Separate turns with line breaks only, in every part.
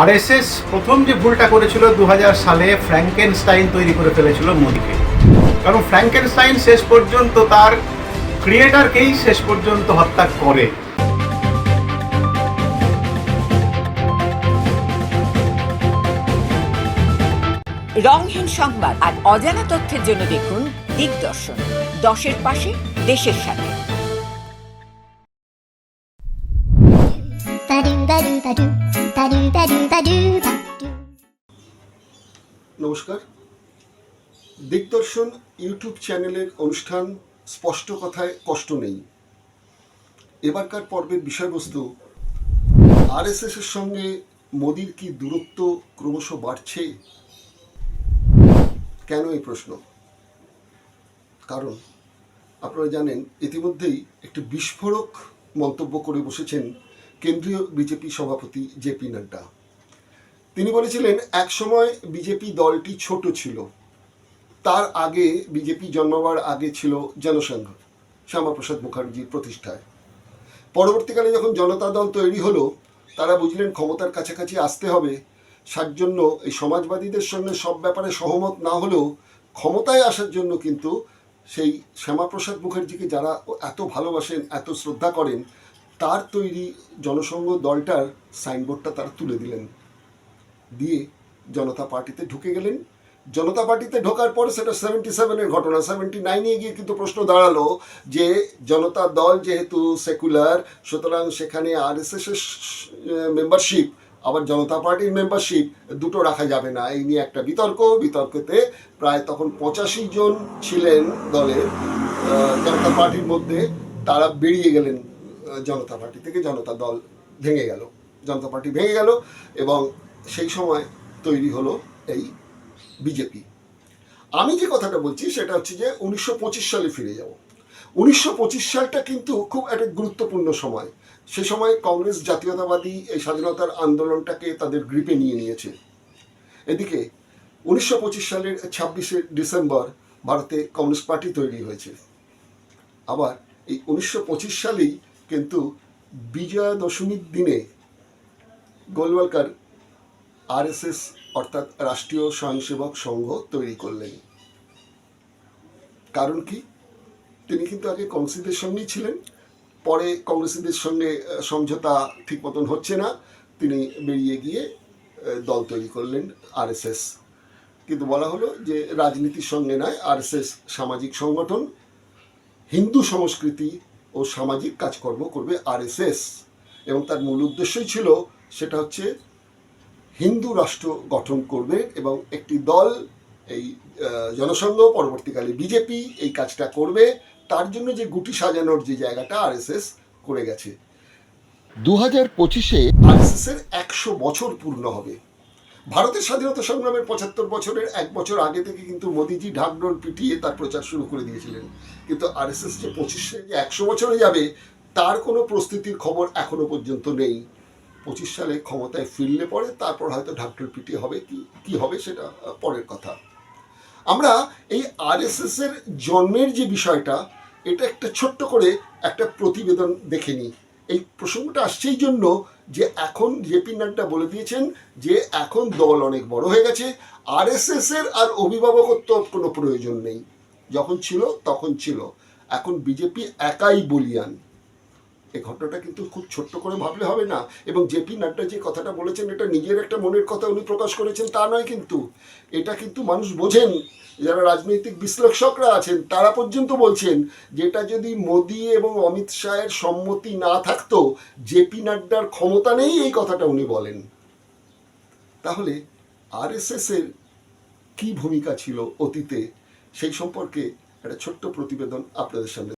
RSS প্রথম যে ভুলটা করেছিল 2000 সালে ফ্র্যাঙ্কেনস্টাইন তৈরি করে ফেলেছিল মোদিকে। কারণ ফ্র্যাঙ্কেনস্টাইন শেষ পর্যন্ত তার ক্রিয়েটারকেই শেষ পর্যন্ত হত্যা করে।
রংহীন সংবাদ আর অজানা তথ্যের জন্য দেখুন দিগদর্শন, দশের পাশে দেশের সাথে।
নমস্কার, দিগদর্শন ইউটিউব চ্যানেলের অনুষ্ঠান স্পষ্ট কথায় কষ্ট নেই। এবারকার পর্বের বিষয়বস্তু, আরএসএসের সঙ্গে মোদির কি দূরত্ব ক্রমশ বাড়ছে? কেন এই প্রশ্ন? কারণ আপনারা জানেন, ইতিমধ্যেই একটি বিস্ফোরক মন্তব্য করে বসেছেন কেন্দ্রীয় বিজেপি সভাপতি জেপি নাড্ডা। তিনি বলেছিলেন, একসময় বিজেপি দলটি ছোট ছিল, তার আগে বিজেপি জন্মাবার আগে ছিল জনসংঘ, শ্যামাপ্রসাদ মুখার্জির প্রতিষ্ঠায়। পরবর্তীকালে যখন জনতা দল তৈরি হলো, তারা বুঝলেন ক্ষমতার কাছাকাছি আসতে হবে। তার জন্য এই সমাজবাদীদের সঙ্গে সব ব্যাপারে সহমত না হলেও ক্ষমতায় আসার জন্য কিন্তু সেই শ্যামাপ্রসাদ মুখার্জিকে যারা এত ভালোবাসেন, এত শ্রদ্ধা করেন, তার তৈরি জনসংঘ দলটার সাইনবোর্ডটা তারা তুলে দিলেন, দিয়ে জনতা পার্টিতে ঢুকে গেলেন। জনতা পার্টিতে ঢোকার পর সেটা 77-এর ঘটনা। 79-এ গিয়ে কিন্তু প্রশ্ন দাঁড়ালো যে জনতা দল যেহেতু সেকুলার, সুতরাং সেখানে আরএসএসের মেম্বারশিপ আবার জনতা পার্টির মেম্বারশিপ দুটো রাখা যাবে না। এই নিয়ে একটা বিতর্কতে প্রায় তখন 85 জন ছিলেন দলের জনতা পার্টির মধ্যে, তারা বেরিয়ে গেলেন জনতা পার্টি থেকে। জনতা দল ভেঙে গেল, জনতা পার্টি ভেঙে গেল, এবং সেই সময় তৈরি হলো এই বিজেপি। আমি যে কথাটা বলছি সেটা হচ্ছে যে 1925 সালে ফিরে যাব। 1925 সালটা কিন্তু খুব একটা গুরুত্বপূর্ণ সময়। সে সময় কংগ্রেস জাতীয়তাবাদী এই স্বাধীনতার আন্দোলনটাকে তাদের গ্রিপে নিয়ে নিয়েছে। এদিকে 1925 সালের 26শে ডিসেম্বর ভারতে কমিউনিস্ট পার্টি তৈরি হয়েছে। আবার এই 1925 সালেই কিন্তু বিজয়া দশমীর দিনে গোলওয়ালকার আরএসএস অর্থাৎ রাষ্ট্রীয় স্বয়ংসেবক সংঘ তৈরি করলেন। কারণ কি? তিনি কিন্তু আগে কংগ্রেসীদের সঙ্গেই ছিলেন, পরে কংগ্রেসীদের সঙ্গে সমঝোতা ঠিক মতন হচ্ছে না, তিনি বেরিয়ে গিয়ে দল তৈরি করলেন আরএসএস। কিন্তু বলা হলো যে রাজনীতির সঙ্গে নয়, আরএসএস সামাজিক সংগঠন, হিন্দু সংস্কৃতি ও সামাজিক কাজকর্ম করবে আরএসএস, এবং তার মূল উদ্দেশ্যই ছিল সেটা হচ্ছে হিন্দু রাষ্ট্র গঠন করবে, এবং একটি দল এই জনসংঘ, পরবর্তীকালে বিজেপি, এই কাজটা করবে। তার জন্য যে গুটি সাজানোর যে জায়গাটা আরএসএস করে গেছে। 2025-এ আরএসএসের 100 বছর পূর্ণ হবে। ভারতের স্বাধীনতা সংগ্রামের 75 বছরের 1 বছর আগে থেকে কিন্তু মোদিজি ঢাকঢোল পিটিয়ে তার প্রচার শুরু করে দিয়েছিলেন। কিন্তু আরএসএস যে 25-এ যে 100 বছরে যাবে, তার কোনো প্রস্তুতির খবর এখনো পর্যন্ত নেই। 25 সালে ক্ষমতায় ফিরলে পরে তারপর হয়তো ঢাকঢোল পিটিয়ে হবে, কি হবে সেটা পরের কথা। আমরা এই আরএসএস এর জন্মের যে বিষয়টা, এটা একটা ছোট্ট করে একটা প্রতিবেদন দেখে নিই। এই প্রসঙ্গটা আসছে এই জন্য যে এখন জেপি নাড্ডা বলে দিয়েছেন যে এখন দল অনেক বড় হয়ে গেছে, আরএসএস এর আর অভিভাবকত্ব কোনো প্রয়োজন নেই। যখন ছিল তখন ছিল, এখন বিজেপি একাই বলিয়ান। এই ঘটনাটা কিন্তু খুব ছোট্ট করে ভাবলে হবে না। এবং জেপি নাড্ডা যে কথাটা বলেছেন, এটা নিজের একটা মনের কথা উনি প্রকাশ করেছেন তা নয়, কিন্তু এটা কিন্তু মানুষ বোঝেন, যারা রাজনৈতিক বিশ্লেষকরা আছেন তারা পর্যন্ত বলছেন যেটা যদি মোদি এবং অমিত শাহের সম্মতি না থাকতো, জেপি নাড্ডার ক্ষমতা নেই এই কথাটা উনি বলেন। তাহলে আরএসএস এর কি ভূমিকা ছিল অতীতে, সেই সম্পর্কে একটা ছোট্ট প্রতিবেদন আপনাদের সামনে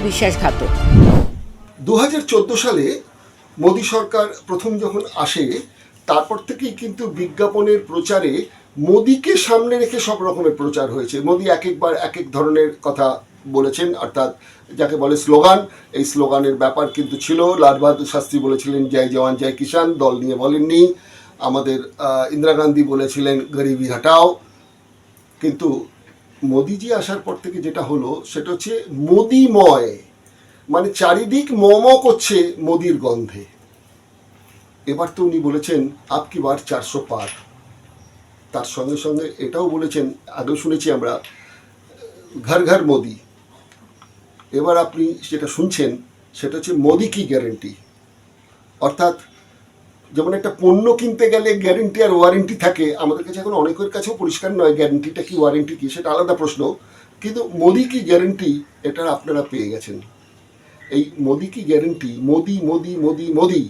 বিশ্বাসঘাতক।
2014 সালে মোদী সরকার প্রথম যখন আসে, তারপর থেকেই কিন্তু বিজ্ঞাপনের প্রচারে মোদীকে সামনে রেখে সব রকমের প্রচার হয়েছে। মোদী এক একবার এক এক ধরনের কথা বলেছেন, অর্থাৎ যাকে বলে স্লোগান। এই স্লোগানের ব্যাপার কিন্তু ছিল, লাল বাহাদুর শাস্ত্রী বলেছিলেন জয় জওয়ান জয় কিষাণ, দল নিয়ে বলেননি। আমাদের ইন্দিরা গান্ধী বলেছিলেন গরিবি হটাও। কিন্তু মোদিজি আসার পর থেকে যেটা হলো সেটা হচ্ছে মোদিময়, মানে চারিদিক মম করছে মোদির গন্ধে। এবার তো উনি বলেছেন আপকি বার 400 পার। তার সঙ্গে সঙ্গে এটাও বলেছেন, আগেও শুনেছি আমরা, ঘর ঘর মোদি। এবার আপনি যেটা শুনছেন সেটা হচ্ছে মোদি কি গ্যারেন্টি। অর্থাৎ যেমন একটা পণ্য কিনতে গেলে গ্যারেন্টি আর ওয়ারেন্টি থাকে, আমাদের কাছে এখন অনেকের কাছেও পরিষ্কার নয় গ্যারেন্টিটা কি ওয়ারেন্টি কি, সেটা আলাদা প্রশ্ন। কিন্তু মোদি কি গ্যারেন্টি এটা আপনারা পেয়ে গেছেন। এই মোদি কি গ্যারেন্টি, মোদি মোদি মোদি মোদি,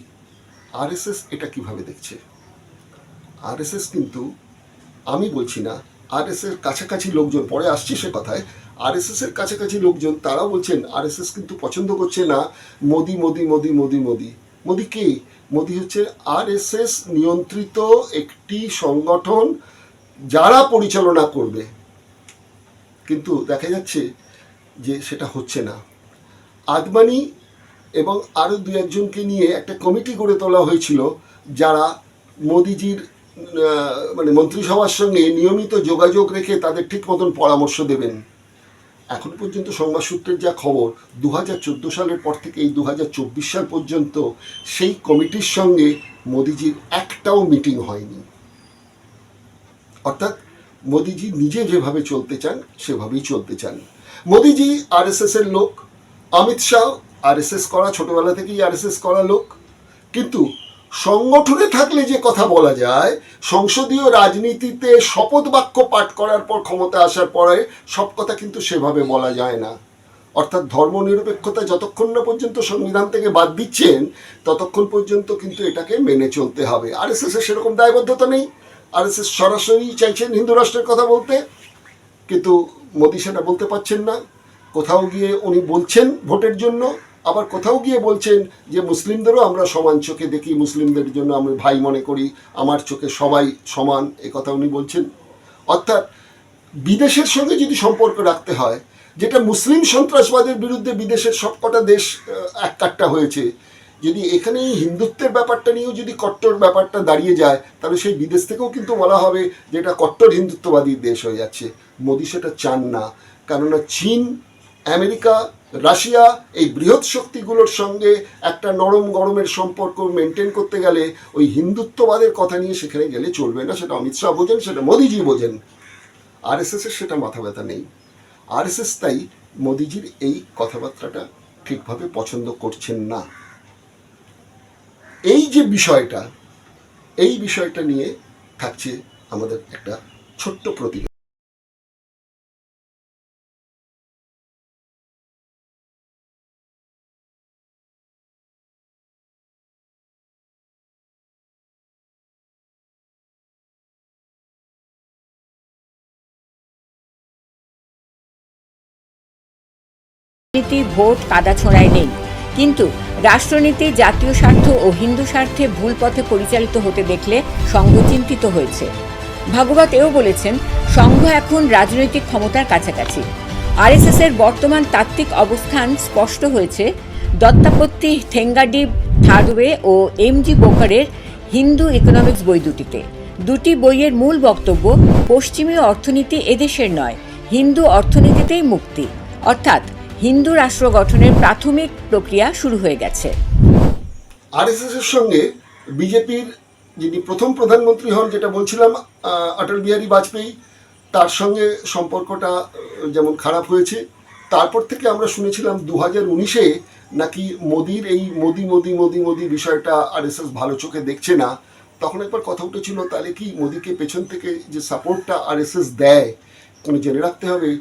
আরএসএস এটা কিভাবে দেখছে? আরএসএস কিন্তু, আমি বলছি না, আরএসএস কাছাকাছি লোকজন, পরে আসছে সে কথায়, আরএসএস এর কাছাকাছি লোকজন তারাও বলছেন আরএসএস কিন্তু পছন্দ করছে না মোদি মোদি মোদি মোদি মোদি। মোদি কে? মোদি হচ্ছে আরএসএস নিয়ন্ত্রিত একটি সংগঠন যারা পরিচালনা করবে। কিন্তু দেখা যাচ্ছে যে সেটা হচ্ছে না। আদবানি এবং আরও দু একজনকে নিয়ে একটা কমিটি গড়ে তোলা হয়েছিল যারা মোদিজির মানে মন্ত্রিসভার সঙ্গে নিয়মিত যোগাযোগ রেখে তাদের ঠিক মতন পরামর্শ দেবেন। এখন পর্যন্ত সংবাদ সূত্রের যা খবর, 2014 সালের পর থেকে এই 2024 সাল পর্যন্ত সেই কমিটির সঙ্গে মোদিজির একটাও মিটিং হয়নি। অর্থাৎ মোদিজি নিজে যেভাবে চলতে চান সেভাবেই চলতে চান। মোদিজি আরএসএস এর লোক, অমিত শাহ আরএসএস করা, ছোটবেলা থেকেই আরএসএস করা লোক। কিন্তু সংগঠনে থাকলে যে কথা বলা যায়, সংসদীয় রাজনীতিতে শপথ বাক্য পাঠ করার পর ক্ষমতা আসার পরে সব কথা কিন্তু সেভাবে বলা যায় না। অর্থাৎ ধর্মনিরপেক্ষতা যতক্ষণ না পর্যন্ত সংবিধান থেকে বাদ দিচ্ছেন ততক্ষণ পর্যন্ত কিন্তু এটাকে মেনে চলতে হবে। আরএসএস এর সেরকম দায়বদ্ধতা নেই। আরএসএস সরাসরি চাইছেন হিন্দু রাষ্ট্রের কথা বলতে, কিন্তু মোদি সেটা বলতে পারছেন না। কোথাও গিয়ে উনি বলছেন ভোটের জন্য, আবার কোথাও গিয়ে বলছেন যে মুসলিমদেরও আমরা সমান চোখে দেখি, মুসলিমদের জন্য আমি ভাই মনে করি, আমার চোখে সবাই সমান, এ কথা উনি বলছেন। অর্থাৎ বিদেশের সঙ্গে যদি সম্পর্ক রাখতে হয়, যেটা মুসলিম সন্ত্রাসবাদের বিরুদ্ধে বিদেশের সবকটা দেশ এক কাট্টা হয়েছে, যদি এখানে এই হিন্দুত্বের ব্যাপারটা নিয়েও যদি কট্টর ব্যাপারটা দাঁড়িয়ে যায়, তাহলে সেই বিদেশ থেকেও কিন্তু বলা হবে যে এটা কট্টর হিন্দুত্ববাদী দেশ হয়ে যাচ্ছে। মোদি সেটা চান না, কেননা চীন, আমেরিকা, রাশিয়া এই বৃহৎ শক্তিগুলোর সঙ্গে একটা নরম গরমের সম্পর্ক মেনটেন করতে গেলে ওই হিন্দুত্ববাদের কথা নিয়ে সেখানে গেলে চলবে না। সেটা অমিত শাহ বোঝেন, সেটা মোদিজি বোঝেন। আরএসএস এর সেটা মাথা ব্যথা নেই। আরএসএস তাই মোদিজির এই কথাবার্তাটা ঠিকভাবে পছন্দ করছেন না। এই যে বিষয়টা, এই বিষয়টা নিয়ে থাকছে আমাদের একটা ছোট্ট প্রতিবেদন।
রাজনীতি ভোট কাদাছোঁড়ায় নেই, কিন্তু রাষ্ট্রনীতি জাতীয় স্বার্থ ও হিন্দু স্বার্থে ভুল পথে পরিচালিত হতে দেখলে সংঘ চিন্তিত হয়েছে। ভাগবত এও বলেছেন, সংঘ এখন রাজনৈতিক ক্ষমতার কাছাকাছি। আরএসএস এর বর্তমান তাত্ত্বিক অবস্থান স্পষ্ট হয়েছে দত্তাপত্তি থেঙ্গাডিভ থার্ডওয়ে ও এমজি বোকারের হিন্দু ইকোনমিক্স বই দুটিতে। দুটি বইয়ের মূল বক্তব্য, পশ্চিমীয় অর্থনীতি এদেশের নয়, হিন্দু অর্থনীতিতেই মুক্তি। অর্থাৎ হিন্দু রাষ্ট্র গঠনের প্রাথমিক প্রক্রিয়া শুরু হয়ে গেছে।
আরএসএস এর সঙ্গে বিজেপির যিনি প্রথম প্রধানমন্ত্রী হন, যেটা বলছিলাম অটল বিহারী বাজপেয়ী, তার সঙ্গে সম্পর্কটা যেমন খারাপ হয়েছে, তারপর থেকে আমরা শুনেছিলাম 2019-এ নাকি মোদির এই মোদি মোদি মোদি মোদি বিষয়টা আরএসএস ভালো চোখে দেখছে না। তখন একবার কথা উঠেছিল, তাহলে কি মোদিকে পেছন থেকে যে সাপোর্টটা আরএসএস দেয়, জেনে রাখতে হবে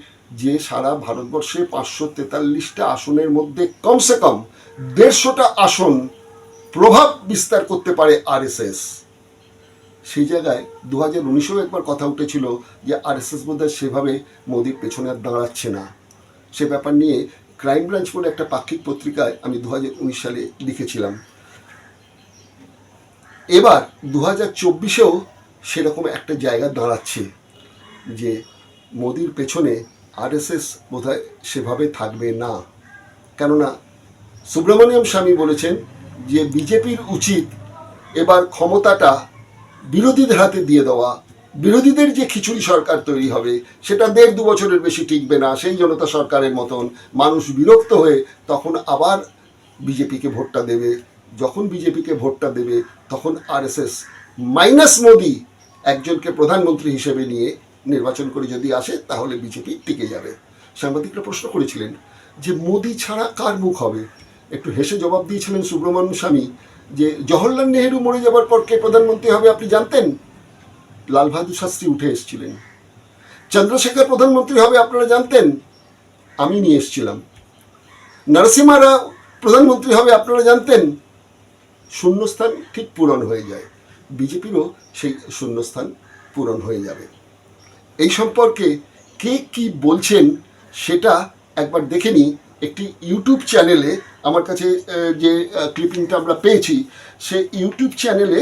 যে সারা ভারতবর্ষে 543টা আসনের মধ্যে কমসে কম 150টা আসন প্রভাব বিস্তার করতে পারে আরএসএস। সেই জায়গায় 2019-এও একবার কথা উঠেছিল যে আরএসএস বোধহয় সেভাবে মোদির পেছনে আর দাঁড়াচ্ছে না। সে ব্যাপার নিয়ে ক্রাইম ব্রাঞ্চ বলে একটা পাক্ষিক পত্রিকায় আমি 2019 সালে লিখেছিলাম। এবার 2024-এও সেরকম একটা জায়গা দাঁড়াচ্ছে যে মোদির পেছনে আরএসএস বোধহয় সেভাবে থাকবে না। কেননা সুব্রমণিয়াম স্বামী বলেছেন যে বিজেপির উচিত এবার ক্ষমতাটা বিরোধীদের হাতে দিয়ে দেওয়া। বিরোধীদের যে খিচুড়ি সরকার তৈরি হবে সেটা 1.5-2 বছরের বেশি টিকবে না, সেই জনতা সরকারের মতন মানুষ বিরক্ত হয়ে তখন আবার বিজেপিকে ভোটটা দেবে। যখন বিজেপিকে ভোটটা দেবে তখন আরএসএস মাইনাস মোদি একজনকে প্রধানমন্ত্রী হিসেবে নিয়ে নির্বাচন করে যদি আসে তাহলে বিজেপি টিকে যাবে। সাংবাদিকরা প্রশ্ন করেছিলেন যে মোদি ছাড়া কার মুখ হবে। একটু হেসে জবাব দিয়েছিলেন সুব্রমণ্যম স্বামী যে জওহরলাল নেহেরু মরে যাবার পর কে প্রধানমন্ত্রী হবে আপনি জানতেন? লাল বাহাদুর শাস্ত্রী উঠে এসেছিলেন। চন্দ্রশেখর প্রধানমন্ত্রী হবে আপনারা জানতেন? আমি নিয়ে এসেছিলাম। নরসিমহা রাও প্রধানমন্ত্রী হবে আপনারা জানতেন? শূন্যস্থান ঠিক পূরণ হয়ে যায়, বিজেপিরও সেই শূন্যস্থান পূরণ হয়ে যাবে। এই সম্পর্কে কে কি বলছেন সেটা একবার দেখে নিই। একটি ইউটিউব চ্যানেলে আমার কাছে যে ক্লিপিংটা আমরা পেয়েছি, সে ইউটিউব চ্যানেলে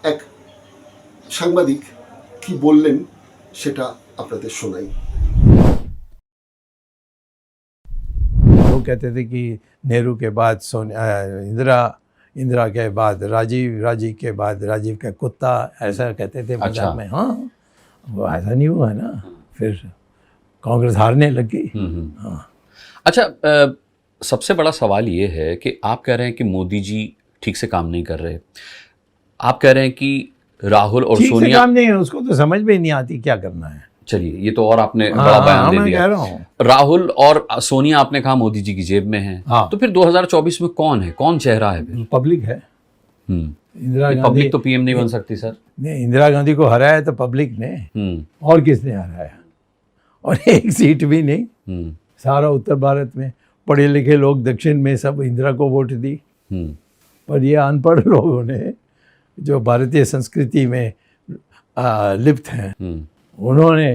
এক সাংবাদিক কি বললেন সেটা আপনাদের শোনাই।
वो कहते थे कि नेहरू के बाद इंदिरा के बाद राजीव के बाद राजीव का कुत्ता, ऐसा कहते थे पंजाब में। हाँ, वो ऐसा नहीं हुआ ना, फिर कांग्रेस हारने लगी। हाँ।
अच्छा, सबसे बड़ा सवाल ये है कि आप कह रहे हैं कि मोदी जी ठीक से काम नहीं कर रहे, आप कह रहे हैं कि राहुल और
ठीक से
सोनिया
काम नहीं है, उसको तो समझ में नहीं आती क्या करना है।
चलिए, ये तो और आपने बड़ा बयान दे
मैं
दिया।
कह रहा हूँ
राहुल और सोनिया आपने कहा मोदी जी की जेब में है।
हाँ।
तो फिर 2024 में कौन है, कौन चेहरा है फिर?
पब्लिक है। इंदिरा गांधी
पब्लिक तो पीएम नहीं बन सकती सर।
ने इंदिरा गांधी को हराया तो पब्लिक ने, और किसने हराया? और एक सीट भी नहीं। सारा उत्तर भारत में पढ़े लिखे लोग, दक्षिण में सब इंदिरा को वोट दी। पर ये अनपढ़ लोगों ने जो भारतीय संस्कृति में लिप्त हैं, उन्होंने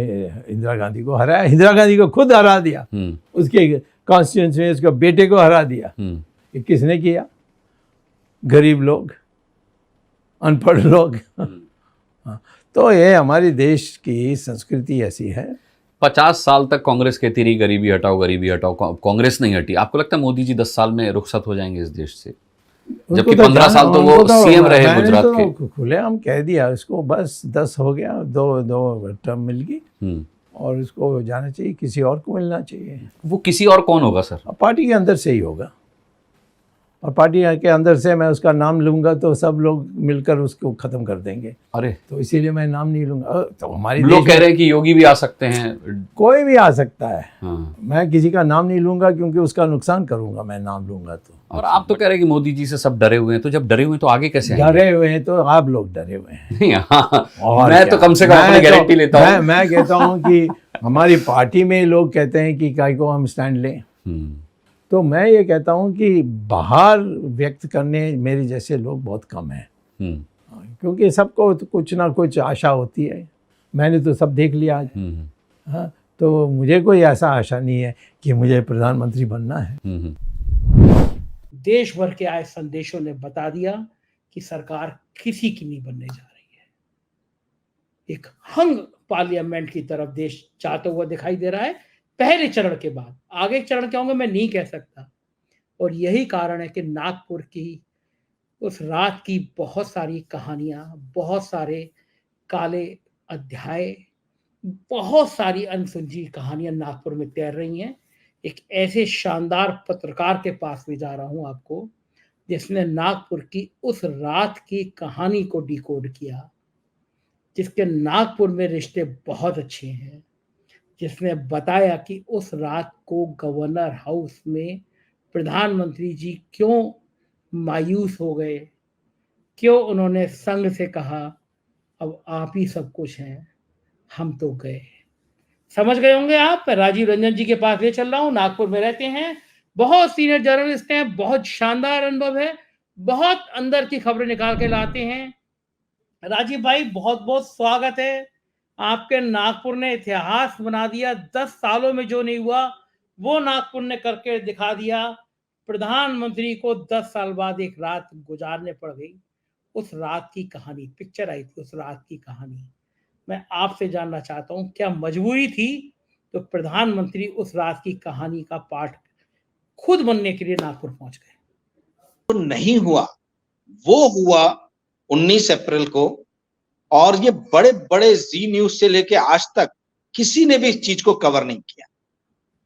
इंदिरा गांधी को हराया। इंदिरा गांधी को खुद हरा दिया, उसके कॉन्स्टिट्यूंसी में उसके बेटे को हरा दिया। ये किसने किया? गरीब लोग, अनपढ़ लोग। तो ये हमारी देश की संस्कृति ऐसी है।
50 साल तक कांग्रेस कहती रही गरीबी हटाओ गरीबी हटाओ, कांग्रेस नहीं हटी। आपको लगता है मोदी जी 10 साल में रुखसत हो जाएंगे इस देश से? जबकि 15 साल तो वो सीएम रहे गुजरात के।
खुलेआम कह दिया उसको, बस 10 हो गया, दो टर्म मिल गई और उसको जाना चाहिए, किसी और को मिलना चाहिए।
वो किसी और कौन होगा सर?
पार्टी के अंदर से ही होगा, और पार्टी के अंदर से मैं उसका नाम लूंगा तो सब लोग मिलकर उसको खत्म कर देंगे।
अरे,
तो इसीलिए मैं नाम नहीं लूंगा। तो हमारी
लोग कह रहे हैं कि योगी भी आ सकते हैं।
कोई भी आ सकता है।
हाँ।
मैं किसी का नाम नहीं लूंगा क्योंकि उसका नुकसान करूंगा मैं नाम लूंगा तो।
और आप तो कह रहे हैं कि मोदी जी से सब डरे हुए हैं, तो जब डरे हुए हैं तो आगे कैसे आएंगे?
डरे हुए हैं तो आप लोग डरे हुए हैं।
नहीं, हाँ,
और
मैं
क्या?
तो कम से कम अपनी गारंटी लेता हूँ।
मैं कहता हूँ कि हमारी पार्टी में लोग कहते हैं कि काय को हम स्टैंड लें, तो मैं ये कहता हूँ कि बाहर व्यक्त करने मेरे जैसे लोग बहुत कम हैं। क्योंकि सबको तो कुछ ना कुछ आशा होती है। मैंने तो सब देख लिया आज। हाँ, तो मुझे कोई ऐसा आशा नहीं है कि मुझे प्रधानमंत्री बनना है।
देश भर के आए संदेशों ने बता दिया कि सरकार किसी की नहीं बनने जा रही है। एक हंग पार्लियामेंट की तरफ देश जाता हुआ दिखाई दे रहा है पहले चरण के बाद। आगे चरण क्या होंगे मैं नहीं कह सकता। और यही कारण है कि नागपुर की उस रात की बहुत सारी कहानियां, बहुत सारे काले अध्याय, बहुत सारी अनसुलझी कहानियां नागपुर में तैर रही हैं। एक ऐसे शानदार पत्रकार के पास ले जा रहा हूं आपको, जिसने नागपुर की उस रात की कहानी को डिकोड किया, जिसके नागपुर में रिश्ते बहुत अच्छे हैं, जिसने बताया कि उस रात को गवर्नर हाउस में प्रधानमंत्री जी क्यों मायूस हो गए, क्यों उन्होंने संघ से कहा अब आप ही सब कुछ हैं, हम तो गए। समझ गए होंगे आप। राजीव रंजन जी के पास ले चल रहा हूं, नागपुर में रहते हैं, बहुत सीनियर जर्नलिस्ट हैं, बहुत शानदार अनुभव है, बहुत अंदर की खबरें निकाल के लाते हैं। राजीव भाई बहुत बहुत स्वागत है। आपके नागपुर ने इतिहास बना दिया। 10 सालों में जो नहीं हुआ वो नागपुर ने करके दिखा दिया। प्रधानमंत्री को 10 साल बाद एक रात गुजारने पड़ गई। उस रात की कहानी, पिक्चर आई थी उस रात की कहानी, मैं आपसे जानना चाहता हूं, क्या मजबूरी थी तो प्रधानमंत्री उस रात की कहानी का पाठ खुद बनने के लिए नागपुर पहुंच गए?
तो नहीं हुआ, वो हुआ 19 अप्रैल को। और ये बड़े बड़े जी न्यूज से लेके आज तक किसी ने भी इस चीज को कवर नहीं किया।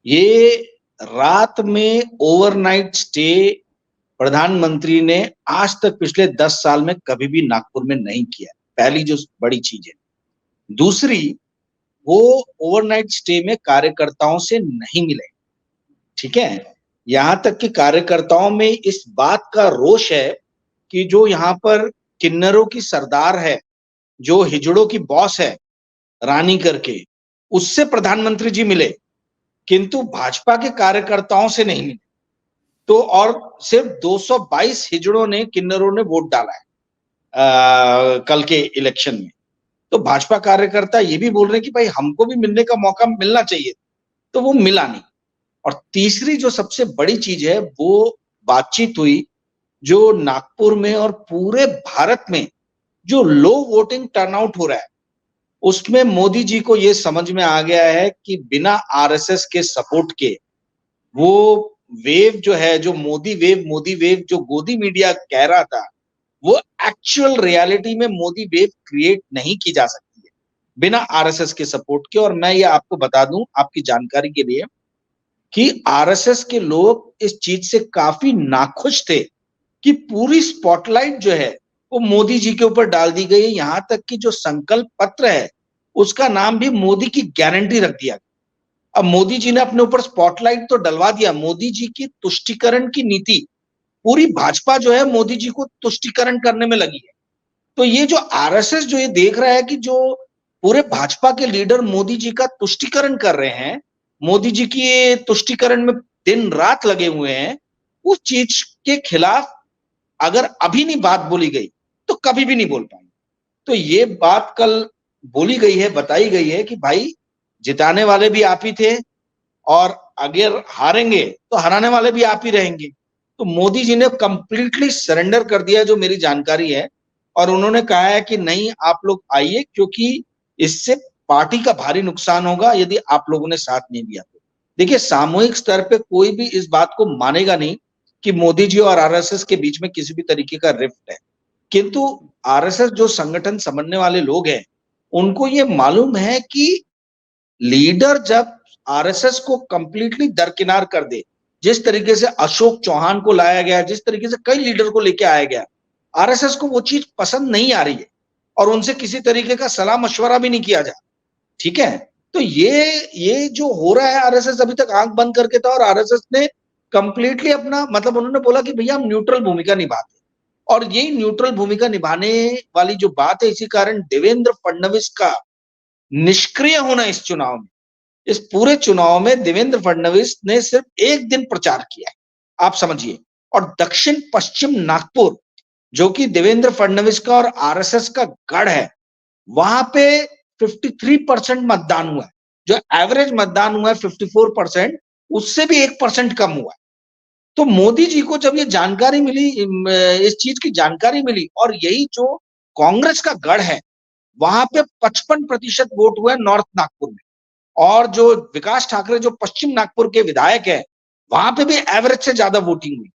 ये रात में ओवरनाइट स्टे प्रधानमंत्री ने आज तक पिछले 10 साल में कभी भी नागपुर में नहीं किया। पहली जो बड़ी चीज है। दूसरी, वो ओवरनाइट स्टे में कार्यकर्ताओं से नहीं मिले। ठीक है, यहां तक कि कार्यकर्ताओं में इस बात का रोष है कि जो यहां पर किन्नरों की सरदार है, जो हिजड़ों की बॉस है रानी करके, उससे प्रधानमंत्री जी मिले, किंतु भाजपा के कार्यकर्ताओं से नहीं मिले। तो और सिर्फ 222 हिजड़ों ने, किन्नरों ने वोट डाला है कल के इलेक्शन में। तो भाजपा कार्यकर्ता ये भी बोल रहे हैं कि भाई हमको भी मिलने का मौका मिलना चाहिए, तो वो मिला नहीं। और तीसरी जो सबसे बड़ी चीज है, वो बातचीत हुई जो नागपुर में और पूरे भारत में जो लो वोटिंग टर्नआउट हो रहा है, उसमें मोदी जी को ये समझ में आ गया है कि बिना आरएसएस के सपोर्ट के वो वेव जो है, जो मोदी वेव जो गोदी मीडिया कह रहा था, वो एक्चुअल रियलिटी में मोदी वेव क्रिएट नहीं की जा सकती है बिना आरएसएस के सपोर्ट के। और मैं ये आपको बता दूं आपकी जानकारी के लिए कि आरएसएस के लोग इस चीज से काफी नाखुश थे कि पूरी स्पॉटलाइट जो है वो मोदी जी के ऊपर डाल दी गई। यहां तक कि जो संकल्प पत्र है उसका नाम भी मोदी की गारंटी रख दिया। अब मोदी जी ने अपने ऊपर स्पॉटलाइट तो डलवा दिया। मोदी जी की तुष्टीकरण की नीति, पूरी भाजपा जो है मोदी जी को तुष्टीकरण करने में लगी है। तो ये जो आरएसएस जो ये देख रहा है कि जो पूरे भाजपा के लीडर मोदी जी का तुष्टीकरण कर रहे हैं, मोदी जी की तुष्टीकरण में दिन रात लगे हुए हैं, उस चीज के खिलाफ अगर अभी नहीं बात बोली गई तो कभी भी नहीं बोल पाएंगे। तो ये बात कल बोली गई है, बताई गई है कि भाई जिताने वाले भी आप ही थे और अगर हारेंगे तो हराने वाले भी आप ही रहेंगे। तो मोदी जी ने कंप्लीटली सरेंडर कर दिया, जो मेरी जानकारी है। और उन्होंने कहा है कि नहीं, आप लोग आइए, क्योंकि इससे पार्टी का भारी नुकसान होगा यदि आप लोगों ने साथ नहीं दिया तो। देखिए, सामूहिक स्तर पे कोई भी इस बात को मानेगा नहीं कि मोदी जी और आरएसएस के बीच में किसी भी तरीके का रिफ्ट है। किंतु आरएसएस जो संगठन समझने वाले लोग हैं, उनको ये मालूम है कि लीडर जब आरएसएस को कंप्लीटली दरकिनार कर दे, जिस तरीके से अशोक चौहान को लाया गया, जिस तरीके से कई लीडर को लेके आया गया, आरएसएस को वो चीज पसंद नहीं आ रही है और उनसे किसी तरीके का सलाह मशवरा भी नहीं किया जा। ठीक है, तो ये जो हो रहा है, आरएसएस अभी तक आंख बंद करके था और आरएसएस ने कंप्लीटली अपना मतलब उन्होंने बोला कि भैया हम न्यूट्रल भूमिका निभाते हैं। और यही न्यूट्रल भूमिका निभाने वाली जो बात है, इसी कारण देवेंद्र फडणवीस का निष्क्रिय होना इस चुनाव में, इस पूरे चुनाव में देवेंद्र फडणवीस ने सिर्फ एक दिन प्रचार किया है, आप समझिए। और दक्षिण पश्चिम नागपुर, जो कि देवेंद्र फडणवीस का और आरएसएस का गढ़ है, वहां पे 53% मतदान हुआ है। जो एवरेज मतदान हुआ है 54%, उससे भी 1% कम हुआ है। तो मोदी जी को जब ये जानकारी मिली, इस चीज की जानकारी मिली, और यही जो कांग्रेस का गढ़ है, वहां पे 55% वोट हुए नॉर्थ नागपुर में। और जो विकास ठाकरे जो पश्चिम नागपुर के विधायक है, वहां पे भी एवरेज से ज्यादा वोटिंग हुई।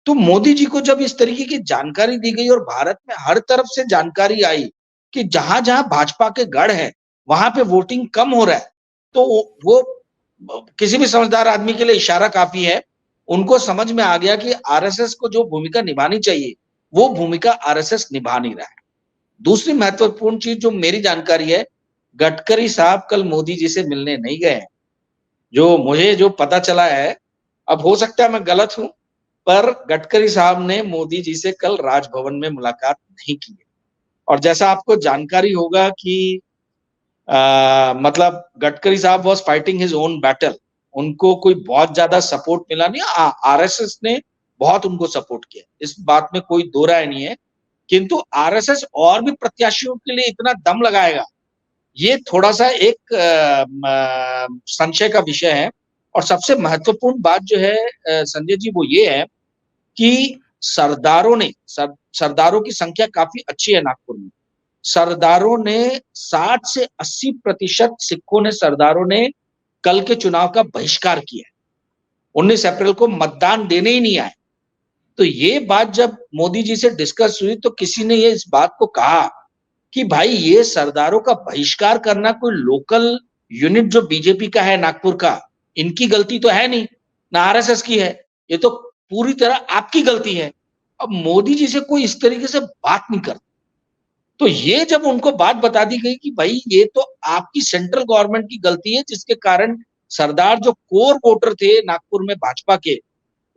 तो मोदी जी को जब इस तरीके की जानकारी दी गई और भारत में हर तरफ से जानकारी आई कि जहां जहां भाजपा के गढ़ है वहां पे वोटिंग कम हो रहा है, तो वो किसी भी समझदार आदमी के लिए इशारा काफी है। उनको समझ में आ गया कि आरएसएस को जो भूमिका निभानी चाहिए वो भूमिका आरएसएस निभा नहीं रहा है। दूसरी महत्वपूर्ण चीज जो मेरी जानकारी है, गडकरी साहब कल मोदी जी से मिलने नहीं गए हैं। जो मुझे जो पता चला है, अब हो सकता है मैं गलत हूं, पर गडकरी साहब ने मोदी जी से कल राजभवन में मुलाकात नहीं की है। और जैसा आपको जानकारी होगा कि मतलब गडकरी साहब was fighting his own battle, उनको कोई बहुत ज्यादा सपोर्ट मिला नहीं। आरएसएस ने बहुत उनको सपोर्ट किया, इस बात में कोई दो राय नहीं है। किंतु आरएसएस और भी प्रत्याशियों के लिए इतना दम लगाएगा, ये थोड़ा सा एक संशय का विषय है। और सबसे महत्वपूर्ण बात जो है संजय जी वो ये है कि सरदारों की संख्या काफी अच्छी है नागपुर में। सरदारों ने 60 से 80% सिखों ने सरदारों ने कल के चुनाव का बहिष्कार किया। 19 अप्रैल को मतदान देने ही नहीं आए। तो ये बात जब मोदी जी से डिस्कस हुई तो किसी ने ये इस बात को कहा कि भाई ये सरदारों का बहिष्कार करना कोई लोकल यूनिट जो बीजेपी का है नागपुर का, इनकी गलती तो है नहीं, ना आरएसएस की है, ये तो पूरी तरह आपकी गलती है। अब मोदी जी से कोई इस तरीके से बात नहीं करता। तो ये जब उनको बात बता दी गई कि भाई ये तो आपकी सेंट्रल गवर्नमेंट की गलती है जिसके कारण सरदार जो कोर वोटर थे नागपुर में भाजपा के,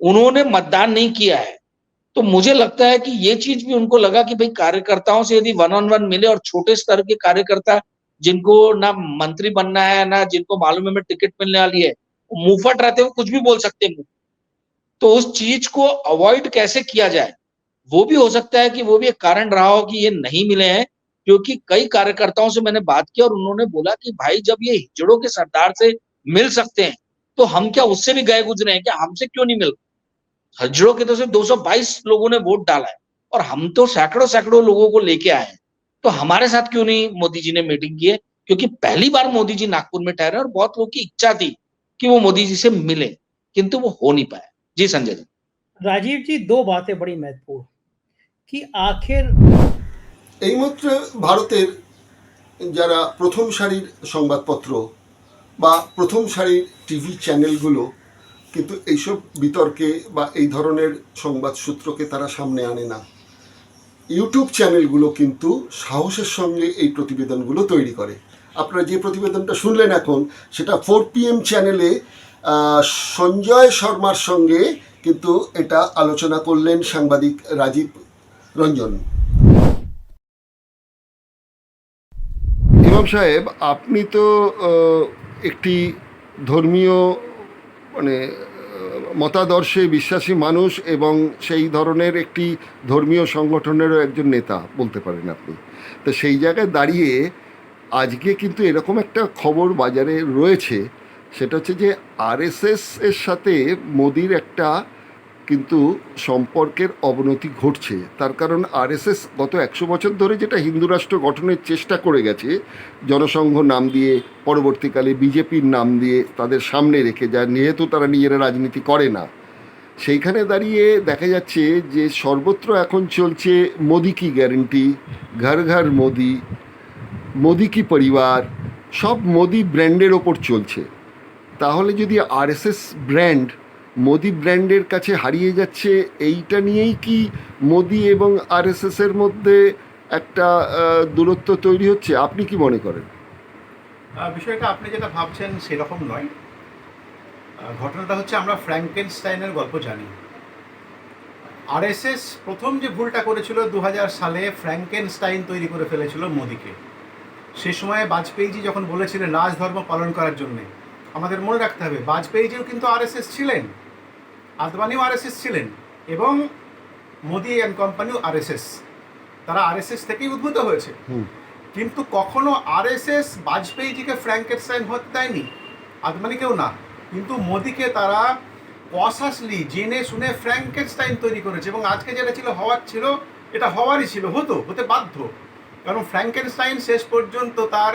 उन्होंने मतदान नहीं किया है। तो मुझे लगता है कि ये चीज भी उनको लगा कि भाई कार्यकर्ताओं से यदि 1-on-1 मिले और छोटे स्तर के कार्यकर्ता जिनको ना मंत्री बनना है ना जिनको मालूम है मैं टिकट मिलने वाली है, मुंहफट रहते हुए कुछ भी बोल सकते हैं। तो उस चीज को अवॉइड कैसे किया जाए, वो भी हो सकता है कि वो भी एक कारण रहा हो कि ये नहीं मिले हैं। क्योंकि कई कार्यकर्ताओं से मैंने बात की और उन्होंने बोला कि भाई जब ये हिजड़ों के सरदार से मिल सकते हैं तो हम क्या उससे भी गए गुजरे हैं क्या, हमसे क्यों नहीं मिल। हिजड़ों के तो सिर्फ 222 लोगों ने वोट डाला है और हम तो सैकड़ों लोगों को लेके आए हैं। तो हमारे साथ क्यों नहीं मोदी जी ने मीटिंग की है, क्योंकि पहली बार मोदी जी नागपुर में ठहरे और बहुत लोगों की इच्छा थी कि वो मोदी जी से मिले, किंतु वो हो नहीं पाया। जी संजय जी।
राजीव जी, दो बातें बड़ी महत्वपूर्ण कि आखिर
এইমাত্র ভারতের যারা প্রথম সারির সংবাদপত্র বা প্রথম সারির টিভি চ্যানেলগুলো কিন্তু এইসব বিতর্কে বা এই ধরনের সংবাদ সূত্রকে তারা সামনে আনে না। ইউটিউব চ্যানেলগুলো কিন্তু সাহসের সঙ্গে এই প্রতিবেদনগুলো তৈরি করে। আপনারা যে প্রতিবেদনটা শুনলেন এখন, সেটা 4 PM চ্যানেলে সঞ্জয় শর্মার সঙ্গে কিন্তু এটা আলোচনা করলেন সাংবাদিক রাজীব রঞ্জন। ইমাম সাহেব, আপনি তো একটি ধর্মীয় মানে মতাদর্শে বিশ্বাসী মানুষ এবং সেই ধরনের একটি ধর্মীয় সংগঠনেরও একজন নেতা বলতে পারেন আপনি। তো সেই জায়গায় দাঁড়িয়ে আজকে কিন্তু এরকম একটা খবর বাজারে রয়েছে, সেটা হচ্ছে যে আরএসএস এর সাথে মোদির একটা কিন্তু সম্পর্কের অবনতি ঘটছে। তার কারণ আরএসএস গত 100 বছর ধরে যেটা হিন্দু রাষ্ট্র গঠনের চেষ্টা করে গেছে, জনসংঘ নাম দিয়ে, পরবর্তীকালে বিজেপির নাম দিয়ে তাদের সামনে রেখে, যায় যেহেতু তারা নিজেরা রাজনীতি করে না, সেইখানে দাঁড়িয়ে দেখা যাচ্ছে যে সর্বত্র এখন চলছে মোদি কি গ্যারেন্টি, ঘর ঘর মোদি, মোদি কি পরিবার, সব মোদি ব্র্যান্ডের ওপর চলছে। তাহলে যদি আরএসএস ব্র্যান্ড মোদি ব্র্যান্ডের কাছে হারিয়ে যাচ্ছে, এইটা নিয়েই কি মোদি এবং আরএসএসের মধ্যে একটা দূরত্ব তৈরি হচ্ছে? আপনি কি মনে করেন?
বিষয়টা আপনি যেটা ভাবছেন সেরকম নয়। ঘটনাটা হচ্ছে, আমরা ফ্র্যাঙ্কেনস্টাইনের গল্প জানি। আরএসএস প্রথম যে ভুলটা করেছিল 2000 সালে, ফ্র্যাঙ্কেনস্টাইন তৈরি করে ফেলেছিল মোদিকে। সে সময়ে বাজপেয়ীজি যখন বলেছিলেন রাজধর্ম পালন করার জন্যে, আমাদের মনে রাখতে হবে বাজপেয়ীজিও কিন্তু আরএসএস ছিলেন, আদবানিও আরএসএস ছিলেন এবং মোদি অ্যান্ড কোম্পানিও আরএসএস। তারা আরএসএস থেকেই উদ্ভূত হয়েছে। কিন্তু কখনো আরএসএস বাজপেয়ীজিকে ফ্র্যাঙ্কেনস্টাইন হতে দেয়নি, আদবানিকেও না। কিন্তু মোদিকে তারা কসাসলি জেনে শুনে ফ্র্যাঙ্কেনস্টাইন তৈরি করেছে এবং আজকে যেটা ছিল হওয়ার ছিল, এটা হওয়ারই ছিল, হতে বাধ্য। কারণ ফ্র্যাঙ্কেনস্টাইন শেষ পর্যন্ত তার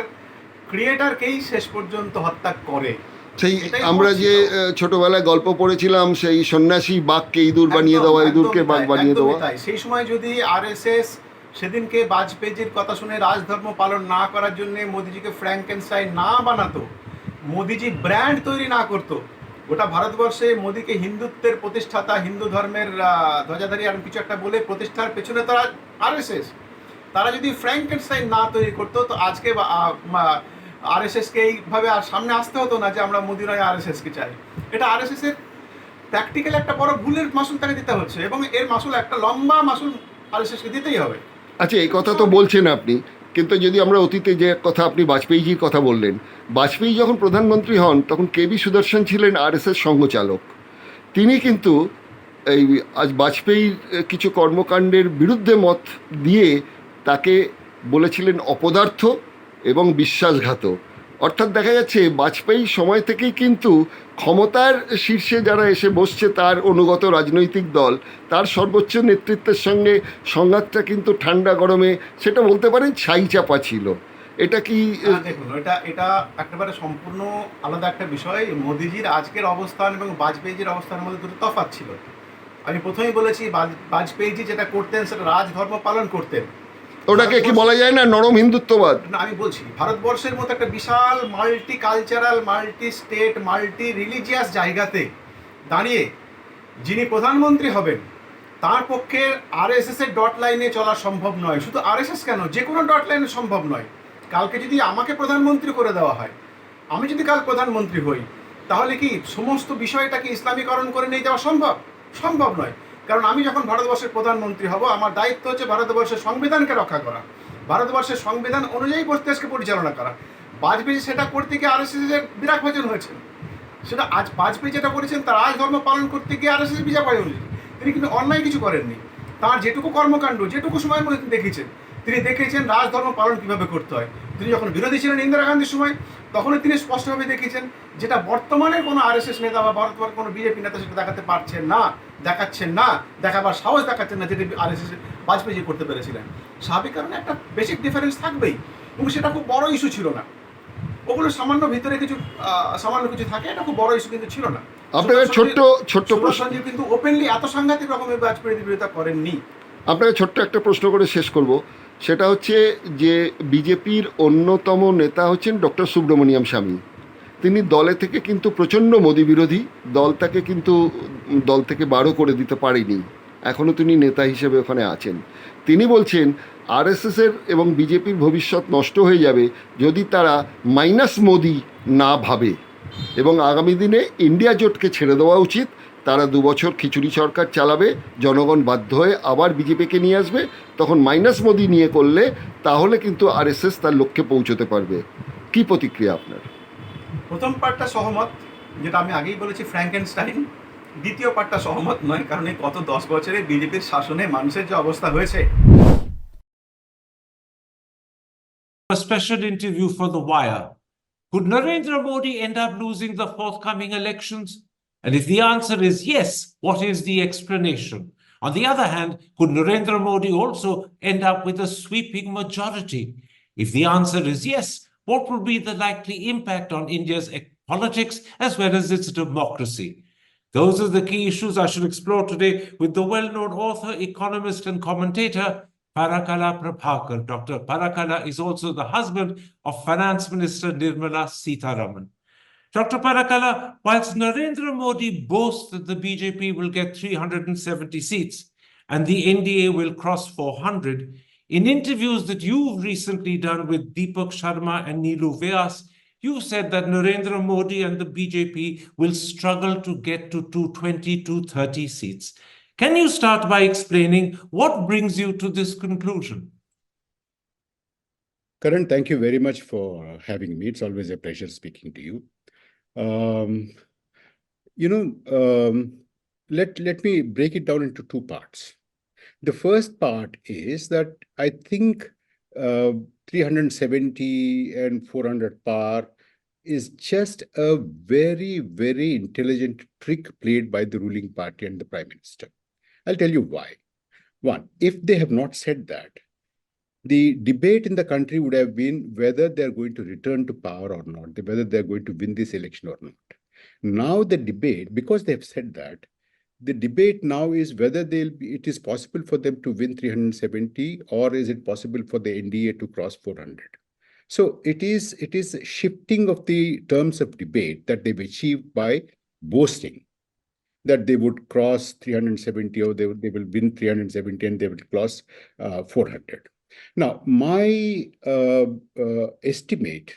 ক্রিয়েটারকেই শেষ পর্যন্ত হত্যা করে।
সেই আমরা যে ছোটবেলায় গল্প পড়েছিলাম, সেই সন্ন্যাসী বাঘকে ইঁদুর বানিয়ে দেওয়া, ইঁদুরকে বাঘ বানিয়ে দেওয়া।
সেই সময় যদি আরএসএস সেদিনকে বাজপেয়ীজির কথা শুনে রাজধর্ম পালন না করার জন্য মোদিজিকে ফ্র্যাঙ্কেনস্টাইন না বানাতো, মোদিজি ব্র্যান্ড তৈরি না করতো, গোটা ভারতবর্ষে মোদিকে হিন্দুত্বের প্রতিষ্ঠাতা, হিন্দু ধর্মের ধ্বজাধারী আর কিছু একটা বলে প্রতিষ্ঠার পেছনে তারা আরএসএস, তারা যদি ফ্র্যাঙ্কেনস্টাইন না তৈরি করতো তো আজকে আরএসএসকে এইভাবে আর সামনে আসতে হতো না যে আমরা মোদি নয় আরএসএসকে চাই। এটা আরএসএসের প্র্যাকটিক্যাল একটা বড় ভুলের মাসুল তাকে দিতে হচ্ছে এবং এর মাসুল একটা লম্বা মাসুল আরএসএসকে দিতেই হবে।
আচ্ছা, এই কথা তো বলছেন আপনি, কিন্তু যদি আমরা অতীতে যে কথা আপনি বাজপেয়ীজির কথা বললেন, বাজপেয়ী যখন প্রধানমন্ত্রী হন তখন কেবি সুদর্শন ছিলেন আরএসএস সঙ্ঘচালক। তিনি কিন্তু এই আজ বাজপেয়ীর কিছু কর্মকাণ্ডের বিরুদ্ধে মত দিয়ে তাকে বলেছিলেন অপদার্থ এবং বিশ্বাসঘাতক। অর্থাৎ দেখা যাচ্ছে বাজপেয়ী সময় থেকেই কিন্তু ক্ষমতার শীর্ষে যারা এসে বসছে তার অনুগত রাজনৈতিক দল, তার সর্বোচ্চ নেতৃত্বের সঙ্গে সংঘাতটা কিন্তু ঠান্ডা গরমে সেটা বলতে পারেন ছাই চাপা ছিল। এটা কি
দেখুন, এটা একেবারে সম্পূর্ণ আলাদা একটা বিষয়। মোদিজির আজকের অবস্থান এবং বাজপেয়ীজির অবস্থানের মধ্যে দুটো তফাৎ ছিল। আমি প্রথমেই বলেছি, বাজপেয়ীজি যেটা করতেন সেটা রাজধর্ম পালন করতেন।
ওটাকে কি বলা যায় না নরম হিন্দুত্ববাদ?
না, আমি বলছি ভারতবর্ষের মতো একটা বিশাল multi cultural, multi state, multi religious জায়গাতে দাঁড়িয়ে যিনি প্রধানমন্ত্রী হবেন তার পক্ষে আরএসএস এর ডট লাইনে চলা সম্ভব নয়। শুধু আরএসএস কেন, যে কোনো ডট লাইনে সম্ভব নয়। কালকে যদি আমাকে প্রধানমন্ত্রী করে দেওয়া হয়, আমি যদি কাল প্রধানমন্ত্রী হই, তাহলে কি সমস্ত বিষয়টাকে ইসলামীকরণ করে নিয়ে যাওয়া সম্ভব? সম্ভব নয়। কারণ আমি যখন ভারতবর্ষের প্রধানমন্ত্রী হব, আমার দায়িত্ব হচ্ছে ভারতবর্ষের সংবিধানকে রক্ষা করা, ভারতবর্ষের সংবিধান অনুযায়ী দেশকে পরিচালনা করা। বাজপেয়ী সেটা করতে গিয়ে আরএসএস এর বিরাগভাজন হয়েছেন। সেটা আজ বাজপেয়ী যেটা করেছেন তার রাজধর্ম পালন করতে গিয়ে আরএসএস বিরাগভাজন হয়েছেন। তিনি কিন্তু অন্যায় কিছু করেননি। তার যেটুকু কর্মকাণ্ড, যেটুকু সময়ের মধ্যে তিনি দেখেছেন রাজধর্ম পালন কিভাবে করতে হয়। তিনি যখন বিরোধী ছিলেন ইন্দিরা গান্ধীর সময়, তখনই তিনি স্পষ্টভাবে দেখিয়েছেন, যেটা বর্তমানে কোনো আরএসএস নেতা বা ভারতবর্ষের কোনো বিজেপি নেতা সেটা দেখাতে পারছেন না, দেখাচ্ছেন না, দেখাবার সাহস দেখাচ্ছেন না, যেটা আরএসএস বাজপেয়ী করতে পেরেছিলেন। স্বাভাবিক কারণে একটা বেসিক ডিফারেন্স থাকবেই, এবং সেটা খুব বড় ইস্যু ছিল না। ওগুলো সামান্য ভিতরে কিছু সামান্য কিছু থাকে, এটা খুব বড় ইস্যু কিন্তু ছিল না।
আপনাকে ছোট্ট প্রশ্ন,
কিন্তু ওপেনলি এত সাংঘাতিক রকমের বাজপেয়ীর বিরোধিতা করেননি।
আপনাকে ছোট্ট একটা প্রশ্ন করে শেষ করব। সেটা হচ্ছে যে বিজেপির অন্যতম নেতা হচ্ছেন ডক্টর সুব্রমণিয়াম স্বামী। তিনি দলে থেকে কিন্তু প্রচণ্ড মোদী বিরোধী, দল তাকে কিন্তু দল থেকে বারো করে দিতে পারেনি, এখনও তিনি নেতা হিসেবে ওখানে আছেন। তিনি বলছেন আরএসএসের এবং বিজেপির ভবিষ্যৎ নষ্ট হয়ে যাবে যদি তারা মাইনাস মোদি না ভাবে, এবং আগামী দিনে ইন্ডিয়া জোটকে ছেড়ে দেওয়া উচিত। তারা 2 বছর খিচুড়ি সরকার চালাবে, জনগণ বাধ্য হয়ে আবার বিজেপিকে নিয়ে আসবে, তখন মাইনাস মোদি নিয়ে করলে তাহলে কিন্তু আরএসএস তার লক্ষ্যে পৌঁছতে পারবে। কি প্রতিক্রিয়া আপনার?
প্রথম পার্টটা সহমত, যেটা আমি আগেই বলেছি, ফ্র্যাঙ্কেনস্টাইন। দ্বিতীয় পার্টটা সহমত নয়, কারণ এই গত 10 বছরে বিজেপির শাসনে মানুষের যে অবস্থা হয়েছে।
A special interview for The Wire. Could Narendra Modi end up losing the forthcoming elections? And if the answer is yes, what is the explanation? On the other hand, could Narendra Modi also end up with a sweeping majority? If the answer is yes, what will be the likely impact on India's politics as well as its democracy? Those are the key issues I shall explore today with the well-known author, economist, and commentator, Parakala Prabhakar. Dr. Parakala is also the husband of Finance Minister Nirmala Sitharaman. Dr. Parakala, whilst Narendra Modi boasts that the BJP will get 370 seats and the NDA will cross 400, in interviews that you've recently done with Deepak Sharma and Neelu Vyas, you said that Narendra Modi and the BJP will struggle to get to 220 to 30 seats. Can you start by explaining what brings you to this conclusion?
Karan, thank you very much for having me. It's always a pleasure speaking to you. Let me break it down into 2 parts. The first part is that I think 370 and 400 par is just a very, very intelligent trick played by the ruling party and the Prime Minister. I'll tell you why. One, if they have not said that, the debate in the country would have been whether they're going to return to power or not, whether they're going to win this election or not. Now the debate, because they have said that, the debate now is whether it is possible for them to win 370 or is it possible for the NDA to cross 400. So it is shifting of the terms of debate that they've achieved by boasting that they would cross 370 or they will win 370 and they will cross 400. Now, my estimate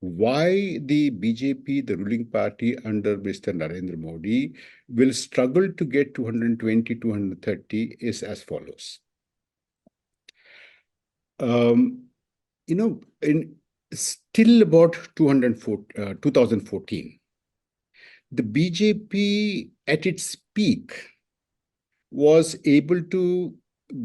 why the BJP, the ruling party under Mr. Narendra Modi, will struggle to get 220, 230 is as follows. In still about 2014, the BJP at its peak was able to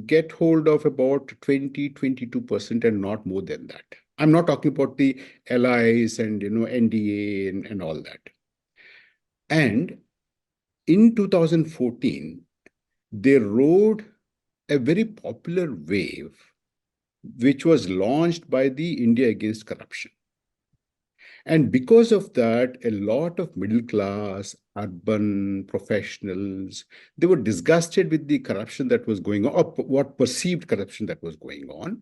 get hold of about 20, 22% and not more than that. I'm not talking about the allies and NDA and all that. And in 2014, they rode a very popular wave, which was launched by the India Against Corruption. And because of that, a lot of middle class, urban professionals, they were disgusted with the corruption that was going on, or what perceived corruption that was going on.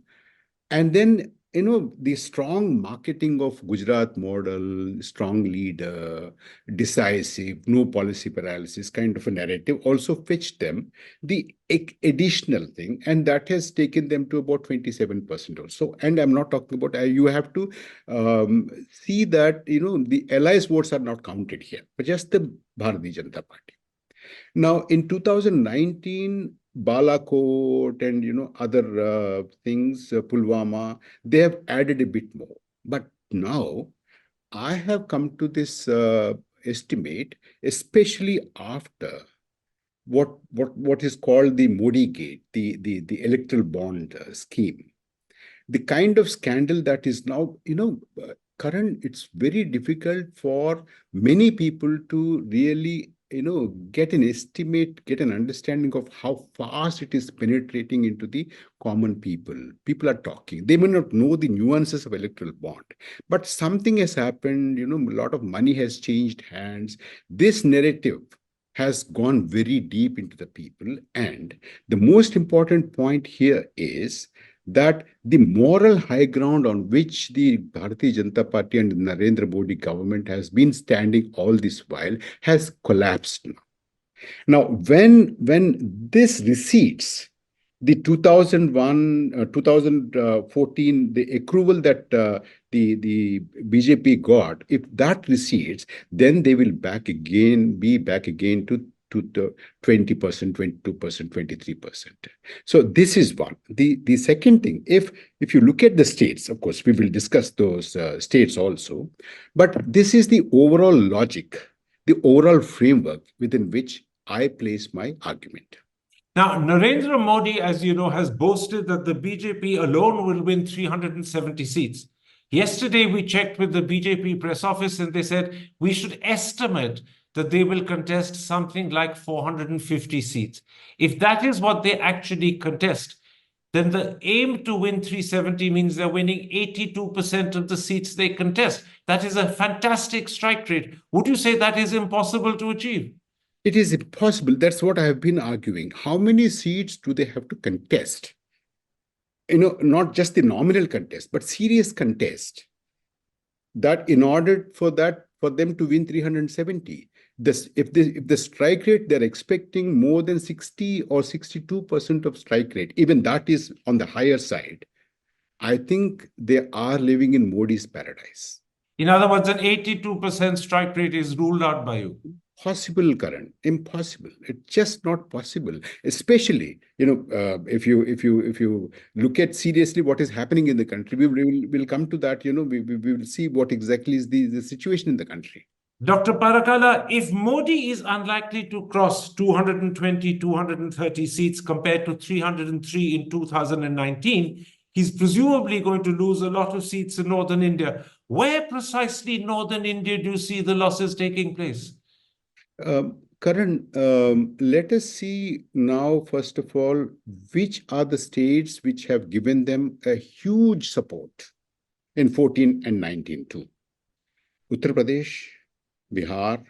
And then, the strong marketing of Gujarat model, strong leader, decisive, no policy paralysis kind of a narrative also fetched them the additional thing. And that has taken them to about 27% or so. And I'm not talking about, you have to see that, the allies votes are not counted here, but just the Bharatiya Janata Party. Now, in 2019, Balakot and other things, Pulwama, they have added a bit more. But now, I have come to this estimate, especially after what is called the Modi Gate, the electoral bond scheme. The kind of scandal that is now, Karan, it's very difficult for many people to really get an estimate, get an understanding of how fast it is penetrating into the common people. People are talking. They may not know the nuances of electoral bond, but something has happened, a lot of money has changed hands. This narrative has gone very deep into the people. And the most important point here is that the moral high ground on which the Bharatiya Janata Party and the Narendra Modi government has been standing all this while has collapsed now. Now, when this recedes, the 2014, the accrual that the BJP got, if that recedes, then they will be back again to the 20%, 22%, 23%. So this is one. The second thing, if you look at the states, of course, we will discuss those states also, but this is the overall logic, the overall framework within which I place my argument.
Now, Narendra Modi, as you know, has boasted that the BJP alone will win 370 seats. Yesterday, we checked with the BJP press office and they said we should estimate that they will contest something like 450 seats. If that is what they actually contest, then the aim to win 370 means they're winning 82% of the seats they contest. That is a fantastic strike rate. Would you say that is impossible to achieve?
It is impossible. That's what I have been arguing. How many seats do they have to contest? Not just the nominal contest, but serious contest. That in order for them to win 370, if the strike rate, they're expecting more than 60 or 62% of strike rate, even that is on the higher side. I think they are living in Modi's paradise.
In other words, an 82% strike rate is ruled out by you.
Possible, Karan, impossible. It's just not possible. Especially, if you look at seriously what is happening in the country, we will come to that. We will see what exactly is the situation in the country.
Dr. Parakala, if Modi is unlikely to cross 220, 230 seats compared to 303 in 2019, he's presumably going to lose a lot of seats in northern India. Where precisely in northern India do you see the losses taking place?
Karan, let us see now, first of all, which are the states which have given them a huge support in 14 and 19 too. Uttar Pradesh, Bihar,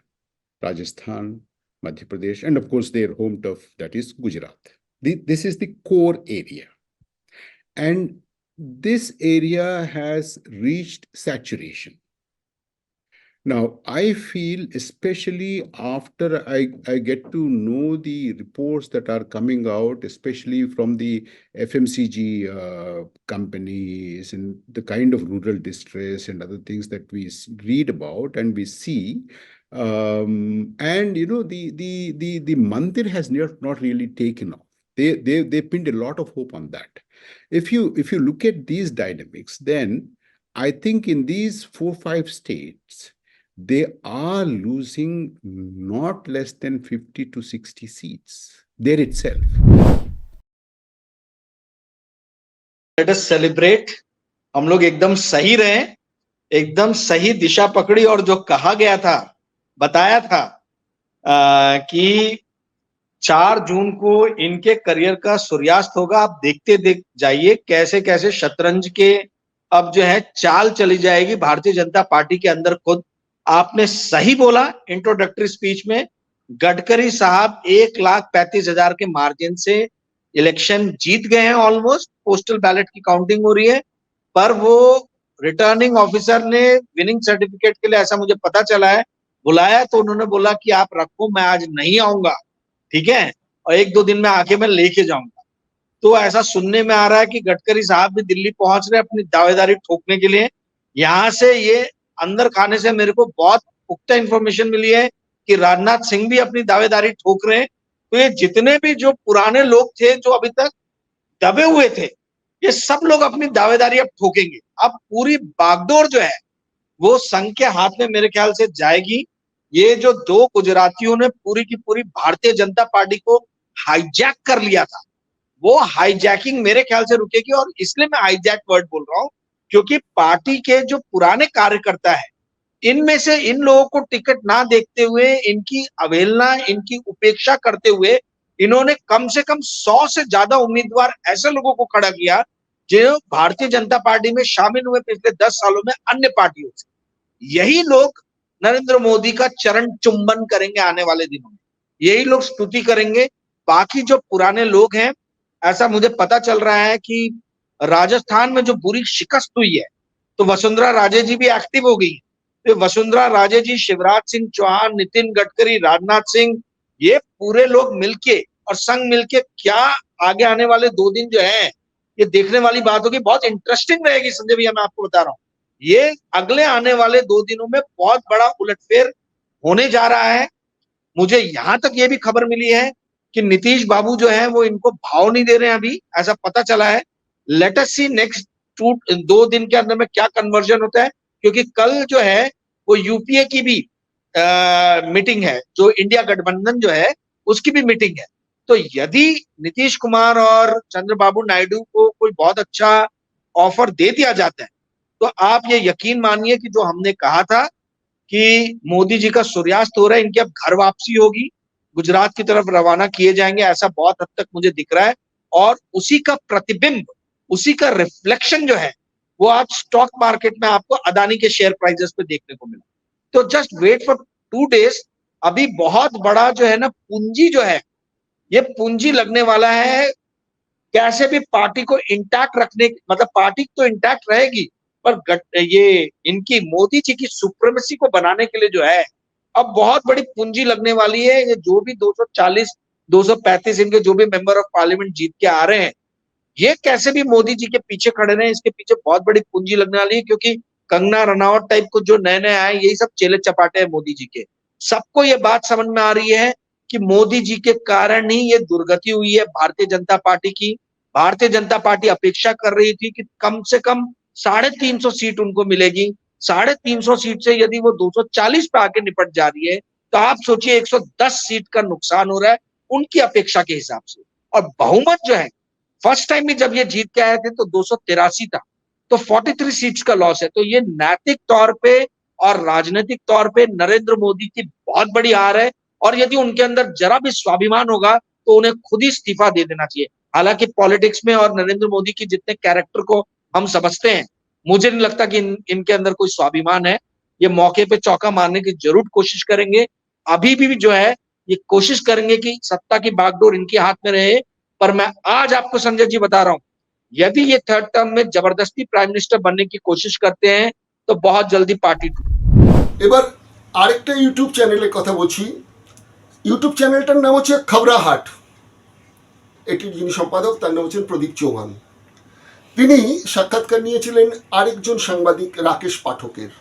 Rajasthan, Madhya Pradesh, and of course their home turf, that is Gujarat. This is the core area. And this area has reached saturation. Now, I feel, especially after I get to know the reports that are coming out, especially from the FMCG companies and the kind of rural distress and other things that we read about and we see, and the mandir has not really taken off. They pinned a lot of hope on that. If you look at these dynamics, then I think in these 4-5 states, they are losing not less than 50 to 60 seats there itself.
Let us celebrate हम लोग एकदम सही रहे, एकदम सही दिशा पकड़ी, और जो कहा गया था, बताया था कि 4 जून को इनके करियर का सूर्यास्त होगा। आप देखते देख जाइए कैसे कैसे शतरंज के अब जो है चाल चली जाएगी भारतीय जनता पार्टी के अंदर। खुद आपने सही बोला इंट्रोडक्टरी स्पीच में, गडकरी साहब 1,35,000 के मार्जिन से इलेक्शन जीत गए हैं ऑलमोस्ट। पोस्टल बैलेट की काउंटिंग हो रही है, पर वो रिटर्निंग ऑफिसर ने विनिंग सर्टिफिकेट के लिए, ऐसा मुझे पता चला है, बुलाया तो उन्होंने बोला कि आप रखो, मैं आज नहीं आऊंगा, ठीक है, और 1-2 दिन में आके मैं लेके जाऊंगा। तो ऐसा सुनने में आ रहा है कि गडकरी साहब भी दिल्ली पहुंच रहे अपनी दावेदारी ठोकने के लिए। यहां से ये अंदर खाने से मेरे को बहुत पुख्ता इंफॉर्मेशन मिली है कि राजनाथ सिंह भी अपनी दावेदारी ठोक रहे हैं। तो ये जितने भी जो पुराने लोग थे जो अभी तक दबे हुए थे, ये सब लोग अपनी दावेदारी अब ठोकेंगे। अब पूरी बागडोर जो है वो संघ के हाथ में मेरे ख्याल से जाएगी। ये जो 2 गुजरातियों ने पूरी की पूरी भारतीय जनता पार्टी को हाईजैक कर लिया था, वो हाईजैकिंग मेरे ख्याल से रुकेगी। और इसलिए मैं हाईजैक वर्ड बोल रहा हूं क्योंकि पार्टी के जो पुराने कार्यकर्ता है, इनमें से इन लोगों को टिकट ना देखते हुए, इनकी अवहेलना, इनकी उपेक्षा करते हुए, इन्होंने कम से कम 100 से ज्यादा उम्मीदवार ऐसे लोगों को खड़ा किया जो भारतीय जनता पार्टी में शामिल हुए पिछले 10 सालों में अन्य पार्टियों से। यही लोग नरेंद्र मोदी का चरण चुंबन करेंगे आने वाले दिनों में, यही लोग स्तुति करेंगे। बाकी जो पुराने लोग हैं, ऐसा मुझे पता चल रहा है कि राजस्थान में जो बुरी शिकस्त हुई है, तो वसुंधरा राजे जी भी एक्टिव हो गई। तो वसुंधरा राजे जी, शिवराज सिंह चौहान, नितिन गडकरी, राजनाथ सिंह, ये पूरे लोग मिलके और संघ मिलके क्या आगे आने वाले 2 दिन जो है ये देखने वाली बात होगी। बहुत इंटरेस्टिंग रहेगी संजय भैया, मैं आपको बता रहा हूँ। ये अगले आने वाले 2 दिनों में बहुत बड़ा उलटफेर होने जा रहा है। मुझे यहां तक ये भी खबर मिली है कि नीतीश बाबू जो है वो इनको भाव नहीं दे रहे हैं अभी, ऐसा पता चला है। लेट अस सी नेक्स्ट 2 दिन के अंदर में क्या कन्वर्जन होता है, क्योंकि कल जो है वो यूपीए की भी मीटिंग है, जो इंडिया गठबंधन जो है उसकी भी मीटिंग है। तो यदि नीतीश कुमार और चंद्रबाबू नायडू को कोई बहुत अच्छा ऑफर दे दिया जाता है, तो आप ये यकीन मानिए कि जो हमने कहा था कि मोदी जी का सूर्यास्त हो रहा है, इनकी अब घर वापसी होगी, गुजरात की तरफ रवाना किए जाएंगे, ऐसा बहुत हद तक मुझे दिख रहा है। और उसी का प्रतिबिंब, उसी का रिफ्लेक्शन जो है वो आज स्टॉक मार्केट में आपको अदानी के शेयर प्राइसेस पे देखने को मिला। तो जस्ट वेट फॉर 2 डेज। अभी बहुत बड़ा जो है ना पूंजी जो है, ये पूंजी लगने वाला है कैसे भी पार्टी को इंटैक्ट रखने, मतलब पार्टी तो इंटैक्ट रहेगी, पर ये इनकी मोदी जी की सुप्रीमेसी को बनाने के लिए जो है अब बहुत बड़ी पूंजी लगने वाली है। ये जो भी 240, 235 इनके जो भी मेंबर ऑफ पार्लियामेंट जीत के आ रहे हैं, ये कैसे भी मोदी जी के पीछे खड़े रहे, इसके पीछे बहुत बड़ी पूंजी लगने वाली है। क्योंकि कंगना रनावत टाइप को जो नए नए आए, यही सब चेले चपाटे हैं मोदी जी के। सबको ये बात समझ में आ रही है कि मोदी जी के कारण ही ये दुर्गति हुई है भारतीय जनता पार्टी की। भारतीय जनता पार्टी अपेक्षा कर रही थी कि कम से कम 350 सीट उनको मिलेगी। 350 सीट से यदि वो 240 पे आके निपट जा रही है, तो आप सोचिए 110 सीट का नुकसान हो रहा है उनकी अपेक्षा के हिसाब से। और बहुमत जो है, फर्स्ट टाइम भी जब ये जीत के आए थे तो 283 था, तो 43 सीट्स का लॉस है। तो ये नैतिक तौर पे और राजनीतिक तौर पे नरेंद्र मोदी की बहुत बड़ी हार है। और यदि उनके अंदर जरा भी स्वाभिमान होगा तो उन्हें खुद ही इस्तीफा दे देना चाहिए। हालांकि पॉलिटिक्स में और नरेंद्र मोदी की जितने कैरेक्टर को हम समझते हैं, मुझे नहीं लगता कि इनके अंदर कोई स्वाभिमान है। ये मौके पे चौका मारने की जरूर कोशिश करेंगे। अभी भी जो है ये कोशिश करेंगे कि सत्ता की बागडोर इनके हाथ में रहे। पर मैं आज आपको संजय जी बता रहा हूं, यदि ये 3rd टर्म में जबरदस्ती प्राइम मिनिस्टर बनने की कोशिश करते हैं तो बहुत जल्दी पार्टी
এবার আরেকটা ইউটিউব চ্যানেলের কথা বলছি। ইউটিউব চ্যানেলটার নাম হচ্ছে খবরাহাট। এটির যিনি সম্পাদক তার নাম হচ্ছেন প্রদীপ চৌহান। তিনি সাক্ষাৎকার নিয়েছিলেন আরেকজন সাংবাদিক রাকেশ পাঠকের।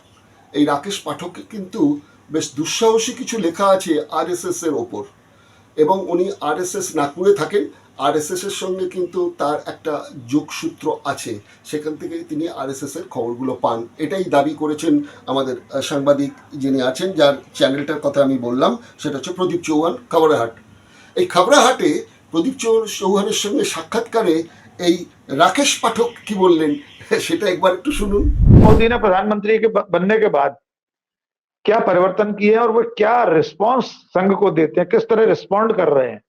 এই রাকেশ পাঠক কিন্তু বেশ দুঃসাহসী কিছু লেখা আছে আরএসএস এর ওপর, এবং উনি আরএসএস নাগপুরে থাকেন। আরএসএস এর সঙ্গে কিন্তু তার একটা যোগসূত্র আছে, সেখান থেকে তিনি আরএসএস এর খবরগুলো পান। এটাই দাবি করেছেন আমাদের সাংবাদিক যিনি আছেন, যার চ্যানেলটার কথা আমি বললাম, সেটা হচ্ছে প্রদীপ চৌহান খবরাহাট। এই খবরাহাটে প্রদীপ চৌহানের সঙ্গে সাক্ষাৎকারে এই রাকেশ পাঠক কি বললেন সেটা একবার একটু শুনুন।
मोदी ने प्रधानमंत्री के बनने के बाद क्या परिवर्तन किए हैं और वो क्या रिस्पांस संघ को देते हैं, किस तरह रिस्पॉन्ड कर रहे हैं,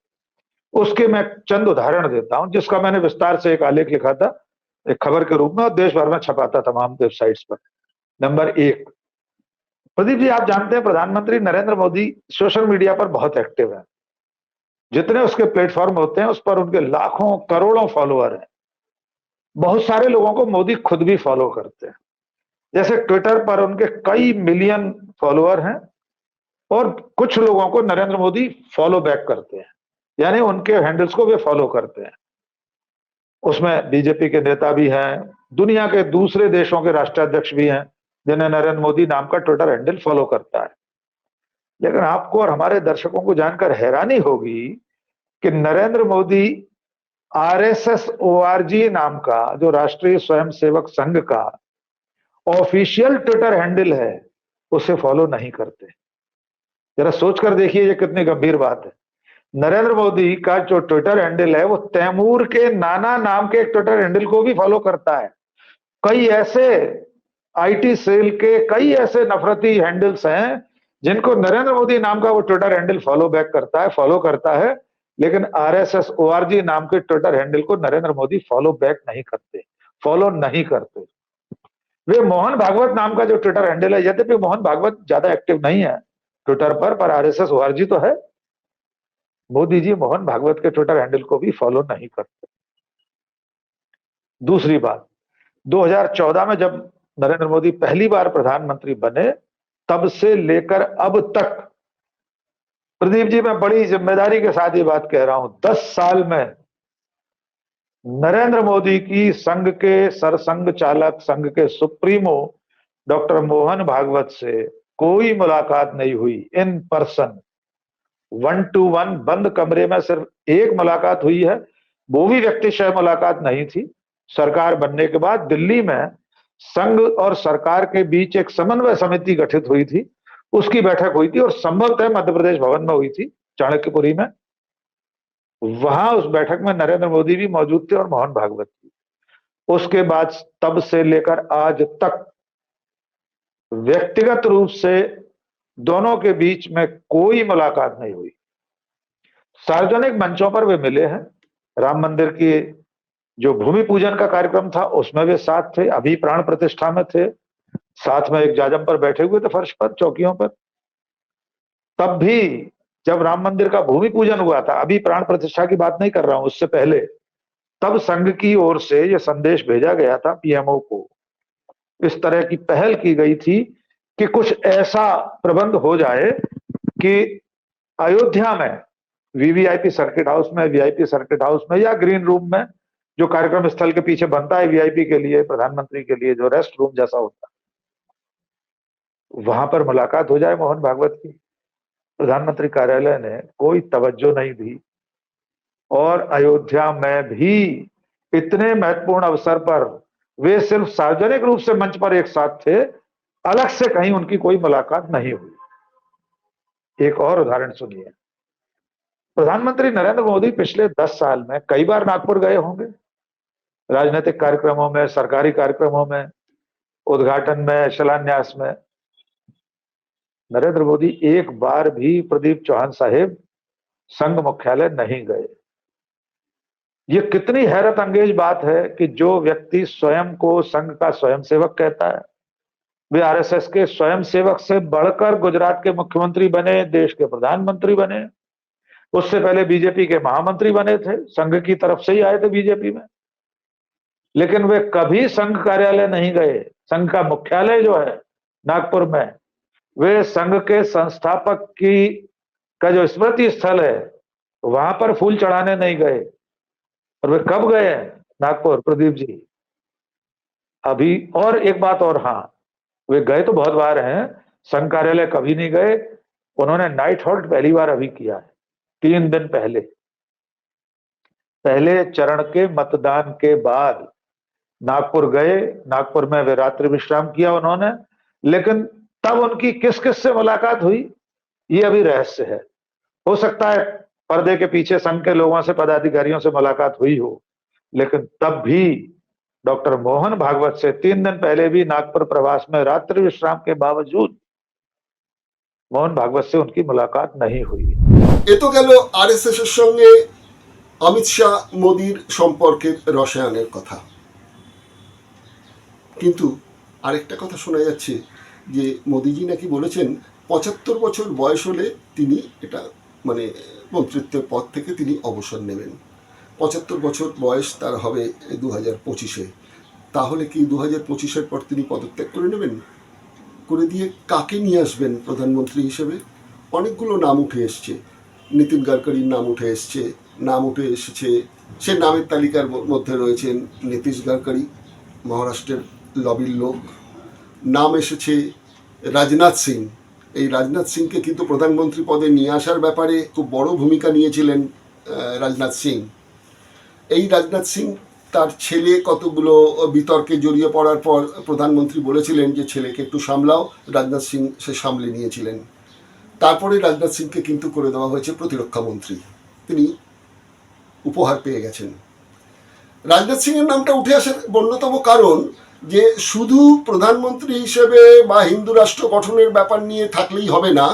उसके मैं चंद उदाहरण देता हूं, जिसका मैंने विस्तार से एक आलेख लिखा था एक खबर के रूप में और देश भर में छपा था तमाम वेबसाइट्स पर। नंबर 1, प्रदीप जी, आप जानते हैं प्रधानमंत्री नरेंद्र मोदी सोशल मीडिया पर बहुत एक्टिव है। जितने उसके प्लेटफॉर्म होते हैं उस पर उनके लाखों करोड़ों फॉलोअर हैं। बहुत सारे लोगों को मोदी खुद भी फॉलो करते हैं। जैसे ट्विटर पर उनके कई मिलियन फॉलोअर हैं और कुछ लोगों को नरेंद्र मोदी फॉलो बैक करते हैं, यानी उनके हैंडल्स को वे फॉलो करते हैं। उसमें बीजेपी के नेता भी हैं, दुनिया के दूसरे देशों के राष्ट्राध्यक्ष भी हैं जिन्हें नरेंद्र मोदी नाम का ट्विटर हैंडल फॉलो करता है। लेकिन आपको और हमारे दर्शकों को जानकर हैरानी होगी कि नरेंद्र मोदी RSSORG नाम का जो राष्ट्रीय स्वयंसेवक संघ का ऑफिशियल ट्विटर हैंडल है उसे फॉलो नहीं करते। जरा सोचकर देखिए ये कितनी गंभीर बात है। नरेंद्र मोदी का जो ट्विटर हैंडल है वो तैमूर के नाना नाम के एक ट्विटर हैंडल को भी फॉलो करता है। कई ऐसे IT सेल के कई ऐसे नफरती हैंडल्स हैं जिनको नरेंद्र मोदी नाम का वो ट्विटर हैंडल फॉलो करता है, लेकिन RSSORG नाम के ट्विटर हैंडल को नरेंद्र मोदी फॉलो नहीं करते। वे मोहन भागवत नाम का जो ट्विटर हैंडल है, यद्यपि मोहन भागवत ज्यादा एक्टिव नहीं है ट्विटर पर RSSORG तो है, मोदी जी मोहन भागवत के ट्विटर हैंडल को भी फॉलो नहीं करते। दूसरी बात, 2014 में जब नरेंद्र मोदी पहली बार प्रधानमंत्री बने तब से लेकर अब तक, प्रदीप जी मैं बड़ी जिम्मेदारी के साथ ये बात कह रहा हूं, 10 साल में नरेंद्र मोदी की संघ के सरसंघ चालक, संघ के सुप्रीमो डॉक्टर मोहन भागवत से कोई मुलाकात नहीं हुई। इन पर्सन 1-to-1 बंद कमरे में सिर्फ एक मुलाकात हुई है, वो भी व्यक्तिशय मुलाकात नहीं थी। सरकार बनने के बाद दिल्ली में संघ और सरकार के बीच एक समन्वय समिति गठित हुई थी, उसकी बैठक हुई थी और संभवतः मध्य प्रदेश भवन में हुई थी, चाणक्यपुरी में। वहां उस बैठक में नरेंद्र मोदी भी मौजूद थे और मोहन भागवत भी। उसके बाद तब से लेकर आज तक व्यक्तिगत रूप से दोनों के बीच में कोई मुलाकात नहीं हुई। सार्वजनिक मंचों पर वे मिले हैं, राम मंदिर की जो भूमि पूजन का कार्यक्रम था उसमें वे साथ थे, अभी प्राण प्रतिष्ठा में थे, साथ में एक जाजम पर बैठे हुए थे, फर्श पर, चौकियों पर। तब भी जब राम मंदिर का भूमि पूजन हुआ था, अभी प्राण प्रतिष्ठा की बात नहीं कर रहा हूं, उससे पहले, तब संघ की ओर से यह संदेश भेजा गया था PMO को, इस तरह की पहल की गई थी कि कुछ ऐसा प्रबंध हो जाए कि अयोध्या में VIP सर्किट हाउस में या ग्रीन रूम में, जो कार्यक्रम स्थल के पीछे बनता है VIP के लिए, प्रधानमंत्री के लिए जो रेस्ट रूम जैसा होता है, वहां पर मुलाकात हो जाए मोहन भागवत की। प्रधानमंत्री कार्यालय ने कोई तवज्जो नहीं दी और अयोध्या में भी इतने महत्वपूर्ण अवसर पर वे सिर्फ सार्वजनिक रूप से मंच पर एक साथ थे, अलग से कहीं उनकी कोई मुलाकात नहीं हुई। एक और उदाहरण सुनिए। प्रधानमंत्री नरेंद्र मोदी पिछले 10 साल में कई बार नागपुर गए होंगे, राजनीतिक कार्यक्रमों में, सरकारी कार्यक्रमों में, उद्घाटन में, शिलान्यास में। नरेंद्र मोदी एक बार भी प्रदीप चौहान साहिब संघ मुख्यालय नहीं गए। ये कितनी हैरत अंगेज बात है कि जो व्यक्ति स्वयं को संघ का स्वयंसेवक कहता है, वे RSS के स्वयंसेवक से बढ़कर गुजरात के मुख्यमंत्री बने, देश के प्रधानमंत्री बने, उससे पहले बीजेपी के महामंत्री बने थे, संघ की तरफ से ही आए थे बीजेपी में, लेकिन वे कभी संघ कार्यालय नहीं गए। संघ का मुख्यालय जो है नागपुर में, वे संघ के संस्थापक का जो स्मृति स्थल है वहां पर फूल चढ़ाने नहीं गए। और वे कब गए नागपुर, प्रदीप जी? अभी। और एक बात और, हाँ, वे गए तो बहुत बार हैं, संघ कार्यालय कभी नहीं गए। उन्होंने नाइट हॉल्ट पहली बार अभी किया है, 3 दिन पहले चरण के मतदान के बाद नागपुर गए। नागपुर में वे रात्रि विश्राम किया उन्होंने, लेकिन तब उनकी किस किस से मुलाकात हुई ये अभी रहस्य है। हो सकता है पर्दे के पीछे संघ के लोगों से, पदाधिकारियों से मुलाकात हुई हो, लेकिन तब भी डॉक्टर मोहन भागवत से 3 दिन पहले भी नागपुर प्रवास में रात्रि विश्राम के बावजूद मोहन भागवत से उनकी मुलाकात नहीं हुई।
এ তো গেল আরএসএস এর সঙ্গে অমিত শাহ মোদির সম্পর্কের রসায়নের কথা। কিন্তু আরেকটা কথা শোনা যাচ্ছে যে মোদিজি নাকি বলেছেন ৭৫ বছর বয়স হলে তিনি এটা মানে মন্ত্রিত্বের পদ থেকে তিনি অবসর নেবেন। ৭৫ বছর বয়স তার হবে 2025-এ। তাহলে কি 2025-এর পর তিনি পদত্যাগ করে নেবেন? করে দিয়ে কাকে নিয়ে আসবেন প্রধানমন্ত্রী হিসেবে? অনেকগুলো নাম উঠে এসছে, নীতিন গডকরির নাম উঠে এসছে, নাম উঠে এসেছে, সে নামের তালিকার মধ্যে রয়েছেন নীতিশ গডকরি, মহারাষ্ট্রের লবির লোক। নাম এসেছে রাজনাথ সিং। এই রাজনাথ সিংকে কিন্তু প্রধানমন্ত্রী পদে নিয়ে আসার ব্যাপারে খুব বড় ভূমিকা নিয়েছিলেন রাজনাথ সিং। এই রাজনাথ সিং তার ছেলে কতগুলো বিতর্কে জড়িয়ে পড়ার পর প্রধানমন্ত্রী বলেছিলেন যে ছেলেকে একটু সামলাও, রাজনাথ সিং সে সামলে নিয়েছিলেন। তারপরে রাজনাথ সিংকে কিন্তু করে দেওয়া হয়েছে প্রতিরক্ষা মন্ত্রী, তিনি উপহার পেয়ে গেছেন। রাজনাথ সিংয়ের নামটা উঠে আসার অন্যতম কারণ যে শুধু প্রধানমন্ত্রী হিসেবে বা হিন্দু রাষ্ট্র গঠনের ব্যাপার নিয়ে থাকলেই হবে না,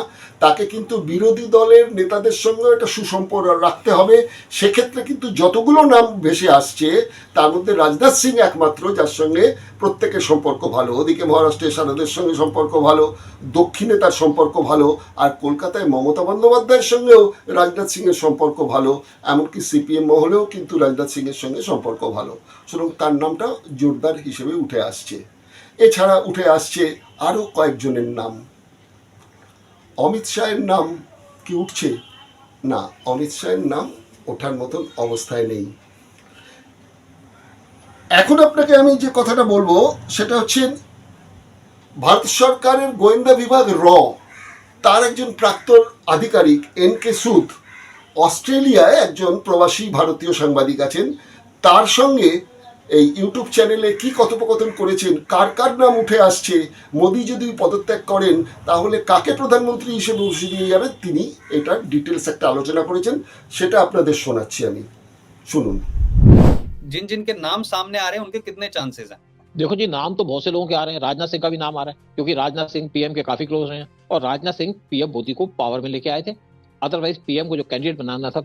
তাকে কিন্তু বিরোধী দলের নেতাদের সঙ্গে একটা সুসম্পর্ক রাখতে হবে। সেক্ষেত্রে কিন্তু যতগুলো নাম ভেসে আসছে তার মধ্যে রাজনাথ সিং একমাত্র যার সঙ্গে প্রত্যেকের সম্পর্ক ভালো। ওদিকে মহারাষ্ট্রের সারদের সঙ্গে সম্পর্ক ভালো, দক্ষিণে তার সম্পর্ক ভালো, আর কলকাতায় মমতা বন্দ্যোপাধ্যায়ের সঙ্গেও রাজনাথ সিংয়ের সম্পর্ক ভালো, এমনকি সিপিএম মহলেও কিন্তু রাজনাথ সিংয়ের সঙ্গে সম্পর্ক ভালো। সুতরাং তার নামটা জোরদার হিসেবে উঠে আসছে। এছাড়া উঠে আসছে আরও কয়েকজনের নাম। অমিত শাহের নাম কি উঠছে? না, অমিত শাহের নাম ওঠার মতন অবস্থায় নেই। এখন আপনাকে আমি যে কথাটা বলবো সেটা হচ্ছে ভারত সরকারের গোয়েন্দা বিভাগ তার একজন প্রাক্তন আধিকারিক এনকে সুদ অস্ট্রেলিয়ায় একজন প্রবাসী ভারতীয় সাংবাদিক আছেন, তার সঙ্গে এই ইউটিউব চ্যানেলে কি কথোপকথন করেছেন, কার কার নাম উঠে আসছে, মোদি যদি পদত্যাগ করেন তাহলে কাকে প্রধানমন্ত্রী হিসেবে বসিয়ে দিয়ে যাবে, তিনি এটার ডিটেলস একটা আলোচনা করেছেন, সেটা আপনাদের শোনাচ্ছি আমি, শুনুন।
जिन जिन के नाम सामने आ रहे हैं उनके कितने चांसेस हैं?
देखो जी, नाम तो बहुत से लोगों के आ रहे हैं। राजनाथ सिंह का भी नाम आ रहा है क्योंकि राजनाथ सिंह पीएम के काफी क्लोज हैं और राजनाथ सिंह पीएम मोदी को पावर में लेके आए थे। अदरवाइज पीएम को जो कैंडिडेट बनाना था,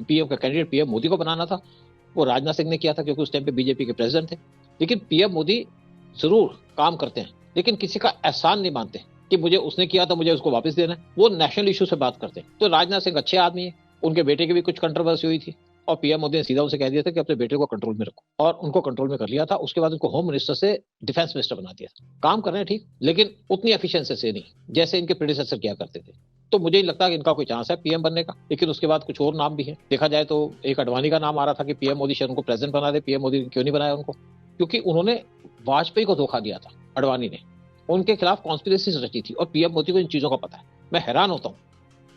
पीएम का कैंडिडेट पीएम मोदी को बनाना था, वो राजनाथ सिंह ने किया था क्योंकि उस टाइम पे बीजेपी के प्रेसिडेंट थे। लेकिन पीएम मोदी जरूर काम करते हैं लेकिन किसी का एहसान नहीं मानते कि मुझे उसने किया था मुझे उसको वापस देना है। वो नेशनल इशू से बात करते हैं। तो राजनाथ सिंह अच्छे आदमी है, उनके बेटे की भी कुछ कंट्रोवर्सी हुई थी और पीएम मोदी ने सीधा उनसे कह दिया था कि अपने बेटे को कंट्रोल में रखो, और उनको कंट्रोल में कर लिया था। उसके बाद उनको होम मिनिस्टर से डिफेंस मिनिस्टर बना दिया था। काम कर रहे हैं ठीक, लेकिन उतनी एफिशिएंसी से नहीं जैसे इनके प्रेडिसेसर किया करते थे। तो मुझे नहीं लगता कि इनका कोई चांस है पीएम बनने का। लेकिन उसके बाद कुछ और नाम भी है। देखा जाए तो एक अडवाणी का नाम आ रहा था कि पीएम मोदी शायद उनको प्रेसिडेंट बना दे। पीएम मोदी क्यों नहीं बनाया उनको? क्योंकि उन्होंने वाजपेयी को धोखा दिया था। अडवाणी ने उनके खिलाफ कॉन्स्पिरेसी रची थी और पीएम मोदी को इन चीजों का पता है। मैं हैरान होता हूँ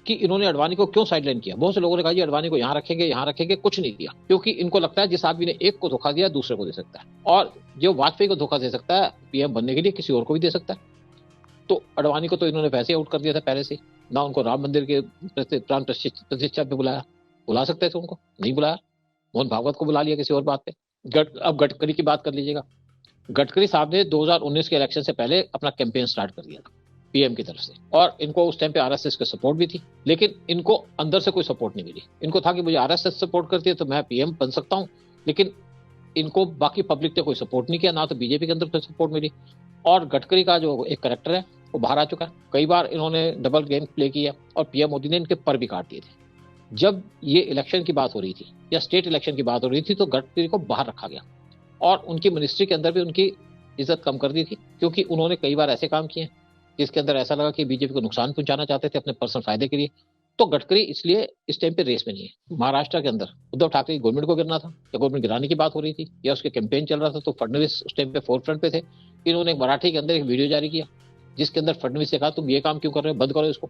कि इन्होंने अडवाणी को क्यों साइडलाइन किया। बहुत से लोगों ने कहा जी अडवाणी को यहाँ रखेंगे, कुछ नहीं किया, क्योंकि इनको लगता है जिस आदमी ने एक को धोखा दिया दूसरे को दे सकता है, और जो वाजपेयी को धोखा दे सकता है पीएम बनने के लिए किसी और को भी दे सकता है। तो अडवाणी को तो इन्होंने वैसे आउट कर दिया था पहले से। ना उनको राम मंदिर के प्राण प्रतिष्ठा पे बुलाया, बुला सकते थे उनको, नहीं बुलाया। मोहन भागवत को बुला लिया किसी और बात पे। अब गडकरी की बात कर लीजिएगा। गडकरी साहब ने 2019 के इलेक्शन से पहले अपना कैंपेन स्टार्ट कर दिया था पीएम की तरफ से, और इनको उस टाइम पे आरएसएस की सपोर्ट भी थी, लेकिन इनको अंदर से कोई सपोर्ट नहीं मिली। इनको था कि मुझे आरएसएस सपोर्ट करती है तो मैं पीएम बन सकता हूँ, लेकिन इनको बाकी पब्लिक ने कोई सपोर्ट नहीं किया, ना तो बीजेपी के अंदर कोई सपोर्ट मिली। और गडकरी का जो एक कैरेक्टर है वो बाहर आ चुका है। कई बार इन्होंने डबल गेम प्ले किया और पीएम मोदी ने इनके पर भी काट दिए थे। जब ये इलेक्शन की बात हो रही थी या स्टेट इलेक्शन की बात हो रही थी तो गडकरी को बाहर रखा गया और उनकी मिनिस्ट्री के अंदर भी उनकी इज्जत कम कर दी थी, क्योंकि उन्होंने कई बार ऐसे काम किए जिसके अंदर ऐसा लगा कि बीजेपी को नुकसान पहुंचाना चाहते थे अपने पर्सनल फायदे के लिए। तो गडकरी इसलिए इस टाइम पे रेस में नहीं है। महाराष्ट्र के अंदर उद्धव ठाकरे की गवर्नमेंट को गिरना था या गवर्नमेंट गिराने की बात हो रही थी या उसके कैंपेन चल रहा था, तो फडणवीस उस टाइम पे फोर फ्रंट पे थे। इन्होंने मराठी के अंदर एक वीडियो जारी किया जिसके अंदर फडणवीस से कहा तुम ये काम क्यों कर रहे हो, बंद करो इसको,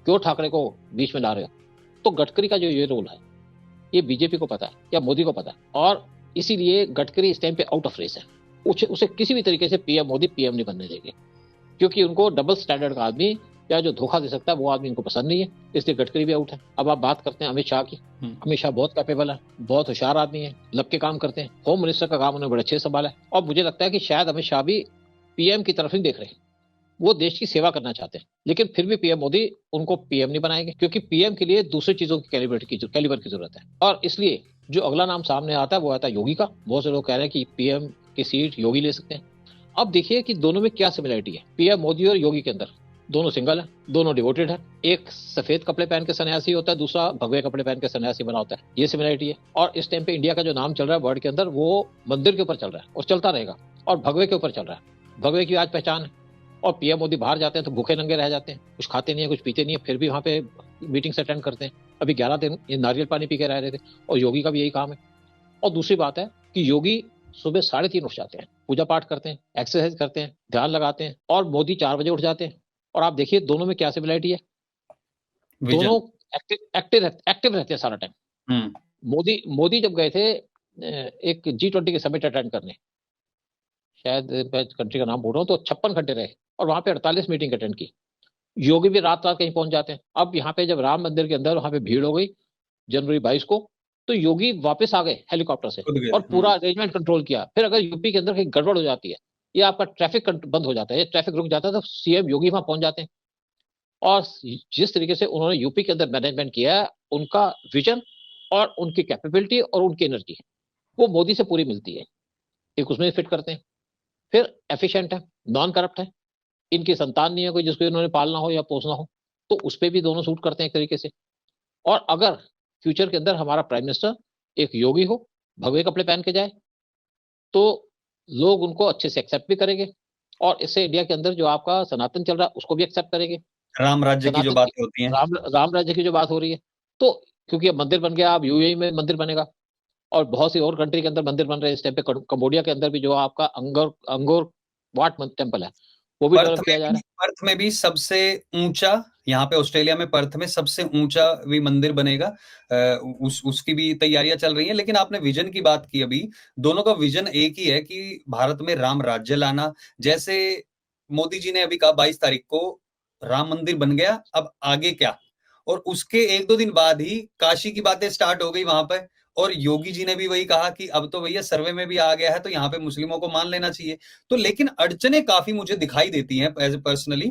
क्यों ठाकरे को बीच में ला रहे हो। तो गडकरी का जो ये रोल है ये बीजेपी को पता है या मोदी को पता है, और इसीलिए गडकरी इस टाइम पे आउट ऑफ रेस है। उसे किसी भी तरीके से पीएम मोदी पीएम नहीं बनने देंगे, क्योंकि उनको डबल स्टैंडर्ड का आदमी या जो धोखा दे सकता है वो आदमी इनको पसंद नहीं है, इसलिए गडकरी भी आउट है। अब आप बात करते हैं अमित शाह की। अमित शाह बहुत कैपेबल है, बहुत होशियार आदमी है, लग के काम करते हैं। होम मिनिस्टर का काम उन्होंने बड़े अच्छे से संभाला है और मुझे लगता है कि शायद अमित शाह भी पीएम की तरफ नहीं देख रहे, वो देश की सेवा करना चाहते हैं। लेकिन फिर भी पीएम मोदी उनको पीएम नहीं बनाएंगे, क्योंकि पीएम के लिए दूसरी चीजों की कैलिबर की जरूरत है। और इसलिए जो अगला नाम सामने आता है वो आता है योगी का। बहुत से लोग कह रहे हैं कि पीएम की सीट योगी ले सकते हैं। अब देखिए कि दोनों में क्या सिमिलरिटी है। पीएम मोदी और योगी के अंदर दोनों सिंगल है, दोनों डिवोटेड है। एक सफेद कपड़े पहन के सन्यासी होता है, दूसरा भगवे कपड़े पहन के सन्यासी बना होता है। ये सिमिलरिटी है। और इस टाइम पे इंडिया का जो नाम चल रहा है वर्ल्ड के अंदर, वो मंदिर के ऊपर चल रहा है और चलता रहेगा, और भगवे के ऊपर चल रहा है। भगवे की आज पहचान है। और पीएम मोदी बाहर जाते हैं तो भूखे नंगे रह जाते हैं, कुछ खाते नहीं है, कुछ पीते नहीं है, फिर भी वहां पे मीटिंग्स अटेंड करते हैं। अभी 11 दिन ये नारियल पानी पी के रह रहे थे। और योगी का भी यही काम है। और दूसरी बात है कि योगी सुबह 3:30 उठ जाते हैं, पूजा पाठ करते हैं, एक्सरसाइज करते हैं, ध्यान लगाते हैं, और मोदी 4 बजे उठ जाते हैं। और आप देखिए दोनों में क्या सिमिलरिटी है, दोनों एक्टिव रहते हैं सारा टाइम। मोदी जब गए थे एक G20 के समिट अटेंड करने, शायद मैं कंट्री का नाम बोल रहा हूँ, तो 56 घंटे रहे और वहां पे 48 मीटिंग अटेंड की। योगी भी रात कहीं पहुंच जाते हैं। अब यहाँ पे जब राम मंदिर के अंदर वहां पे भीड़ हो गई जनवरी 22 को, तो योगी वापस आ गए हेलीकॉप्टर से और पूरा अरेंजमेंट कंट्रोल किया। फिर अगर यूपी के अंदर कहीं गड़बड़ हो जाती है या आपका ट्रैफिक बंद हो जाता है या ट्रैफिक रुक जाता है, तो सीएम योगी वहां पहुंच जाते हैं। और जिस तरीके से उन्होंने यूपी के अंदर मैनेजमेंट किया है, उनका विजन और उनकी कैपेबिलिटी और उनकी एनर्जी वो मोदी से पूरी मिलती है। एक उसमें फिट करते हैं। फिर एफिशिएंट है, नॉन करप्ट है, इनकी संतान नहीं है कोई जिसको इन्होंने पालना हो या पोसना हो, तो उस पर भी दोनों सूट करते हैं एक तरीके से। और अगर फ्यूचर के अंदर हमारा प्राइम मिनिस्टर एक योगी हो, भगवे कपड़े पहन के जाए, तो लोग उनको अच्छे से एक्सेप्ट भी करेंगे। और इससे इंडिया के अंदर जो आपका सनातन चल रहा है उसको भी एक्सेप्ट करेंगे।
राम राज्य की जो बातें होती हैं,
राम राज्य की जो बात हो रही है, तो क्योंकि अब मंदिर बन गया, अब यूएई में मंदिर बनेगा और बहुत सी और कंट्री के अंदर मंदिर बन रहे हैं इस टाइम पे। कंबोडिया के अंदर भी जो आपका अंगोर वाट टेम्पल है वो भी डेवलप किया जा रहा है।
पर्थ में भी सबसे ऊंचा, यहाँ पे ऑस्ट्रेलिया में पर्थ में सबसे ऊंचा भी मंदिर बनेगा। उसकी भी तैयारियां चल रही हैं। लेकिन आपने विजन की बात की, अभी दोनों का विजन एक ही है कि भारत में राम राज्य लाना। जैसे मोदी जी ने अभी कहा 22 तारीख को राम मंदिर बन गया, अब आगे क्या। और उसके 1-2 दिन बाद ही काशी की बातें स्टार्ट हो गई वहां पे। और योगी जी ने भी वही कहा कि अब तो भैया सर्वे में भी आ गया है, तो यहाँ पे मुस्लिमों को मान लेना चाहिए। तो लेकिन अड़चने काफी मुझे दिखाई देती हैं एज ए पर्सनली,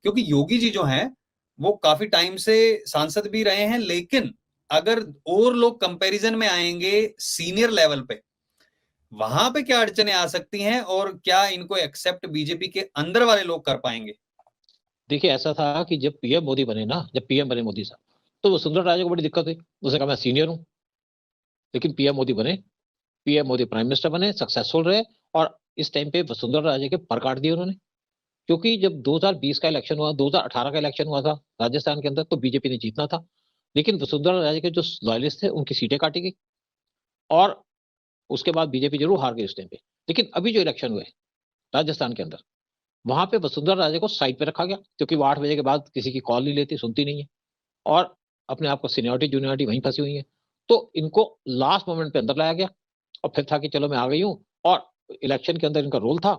क्योंकि योगी जी जो हैं वो काफी टाइम से सांसद भी रहे हैं। लेकिन अगर और लोग कंपैरिजन में आएंगे सीनियर लेवल पे, वहां पे क्या अड़चने आ सकती हैं और क्या इनको एक्सेप्ट बीजेपी के अंदर वाले लोग कर पाएंगे?
देखिए ऐसा था कि जब पीएम मोदी बने ना, जब पीएम बने मोदी साहब, तो वसुंधरा राजे को बड़ी दिक्कत हुई। उसने कहा मैं सीनियर हूं, लेकिन पीएम मोदी बने, पीएम मोदी प्राइम मिनिस्टर बने, सक्सेसफुल रहे। और इस टाइम पे वसुंधरा राजे के पर काट दिए उन्होंने, क्योंकि जब 2020 का इलेक्शन हुआ, 2018 का इलेक्शन हुआ था राजस्थान के अंदर, तो बीजेपी ने जीतना था। लेकिन वसुंधरा राजे के जो लॉयलिस्ट थे उनकी सीटें काटी गई और उसके बाद बीजेपी जरूर हार गई उस टाइम पे। लेकिन अभी जो इलेक्शन हुए राजस्थान के अंदर, वहां पे वसुंधरा राजे को साइड पे रखा गया, क्योंकि वो 8 बजे के बाद किसी की कॉल नहीं लेती, सुनती नहीं है और अपने आप को सीनियरिटी जूनियरिटी वहीं फंसी हुई है। तो इनको लास्ट मोमेंट पे अंदर लाया गया और फिर था कि चलो मैं आ गई हूँ। और इलेक्शन के अंदर इनका रोल था,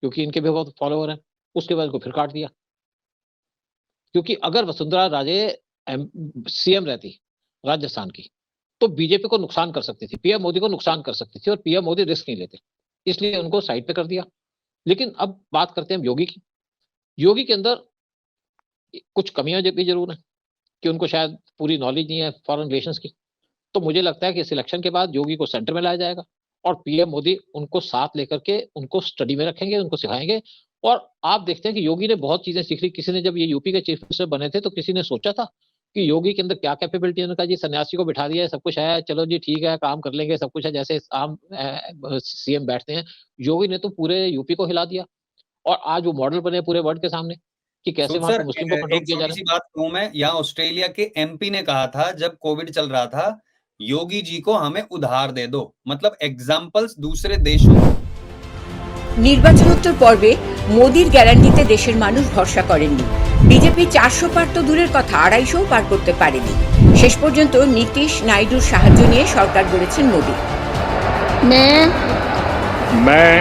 क्योंकि इनके भी बहुत फॉलोअर हैं। उसके बाद इनको फिर काट दिया, क्योंकि अगर वसुंधरा राजे सीएम रहती राजस्थान की, तो बीजेपी को नुकसान कर सकती थी, पीएम मोदी को नुकसान कर सकती थी, और पीएम मोदी रिस्क नहीं लेते, इसलिए उनको साइड पे कर दिया। लेकिन अब बात करते हैं योगी की। योगी के अंदर कुछ कमियां भी जरूर है कि उनको शायद पूरी नॉलेज नहीं है फॉरेन रिलेशंस की। तो मुझे लगता है कि इस इलेक्शन के बाद योगी को सेंटर में लाया जाएगा और पीएम मोदी उनको साथ लेकर के उनको स्टडी में रखेंगे, उनको सिखाएंगे। और आप देखते हैं कि योगी ने बहुत चीजें सीख ली। किसी ने, जब ये यूपी के चीफ मिनिस्टर बने थे, तो किसी ने सोचा था कि योगी के अंदर क्या कैपेबिलिटी है। उन्होंने कहा जी सन्यासी को बिठा दिया है, सब कुछ है, चलो जी ठीक है, काम कर लेंगे, सब कुछ है, जैसे आम सीएम बैठते हैं। योगी ने तो पूरे यूपी को हिला दिया और आज वो मॉडल बने पूरे वर्ल्ड के सामने कि कैसे वहां पे मुस्लिम को कंट्रोल किया जा रहा है।
बात कहूं मैं, यहाँ ऑस्ट्रेलिया के एमपी ने कहा था जब कोविड चल रहा था, योगी जी को हमें उधार दे दो। मतलब एग्जाम्पल्स दूसरे देशों।
নির্বাচনোত্তর পর্বে মোদির গ্যারান্টিতে দেশের মানুষ ভরসা করেননি। বিজেপি 400 পার তো দূরের কথা, 250 পার করতে পারেনি। শেষ পর্যন্ত নীতিশ নাইডুর সাহায্য নিয়ে সরকার গড়েছেন মোদি।
मैं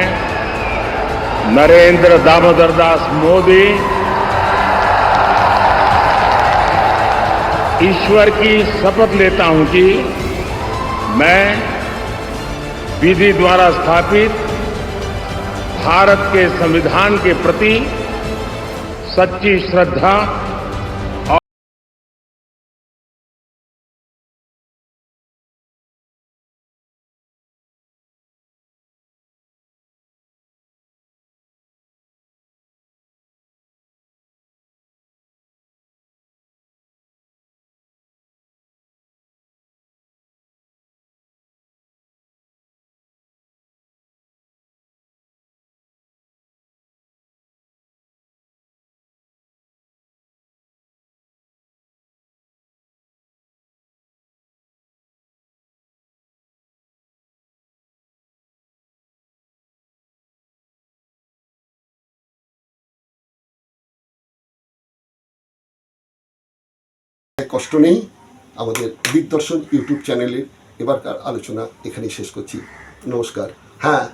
नरेंद्र दामोदर दास मोदी
ईश्वर की शपथ लेता हूं कि मैं विधि द्वारा स्थापित भारत के संविधान के प्रति सच्ची श्रद्धा
কষ্ট নেই। আমাদের দিগদর্শন ইউটিউব চ্যানেলের এবারকার আলোচনা এখানেই শেষ করছি। নমস্কার। হ্যাঁ,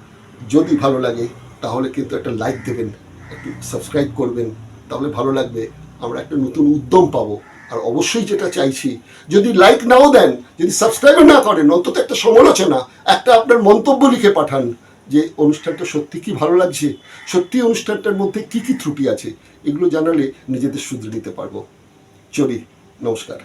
যদি ভালো লাগে তাহলে কিন্তু একটা লাইক দেবেন, একটু সাবস্ক্রাইব করবেন, তাহলে ভালো লাগবে, আমরা একটা নতুন উদ্যম পাবো। আর অবশ্যই যেটা চাইছি, যদি লাইক নাও দেন, যদি সাবস্ক্রাইব না করেন, অন্তত একটা সমালোচনা, একটা আপনার মন্তব্য লিখে পাঠান যে অনুষ্ঠানটা সত্যি কি ভালো লাগছে, সত্যি অনুষ্ঠানটার মধ্যে কি কি ত্রুটি আছে, এগুলো জানালে নিজেদের শুধরে নিতে পারবো। চলি, নমস্কার।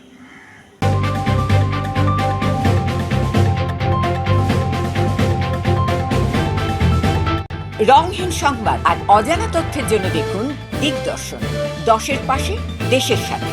রংহীন সংবাদ আর অজানা তথ্যের জন্য দেখুন দিগদর্শন, 10-এর পাশে, দেশের সাথে।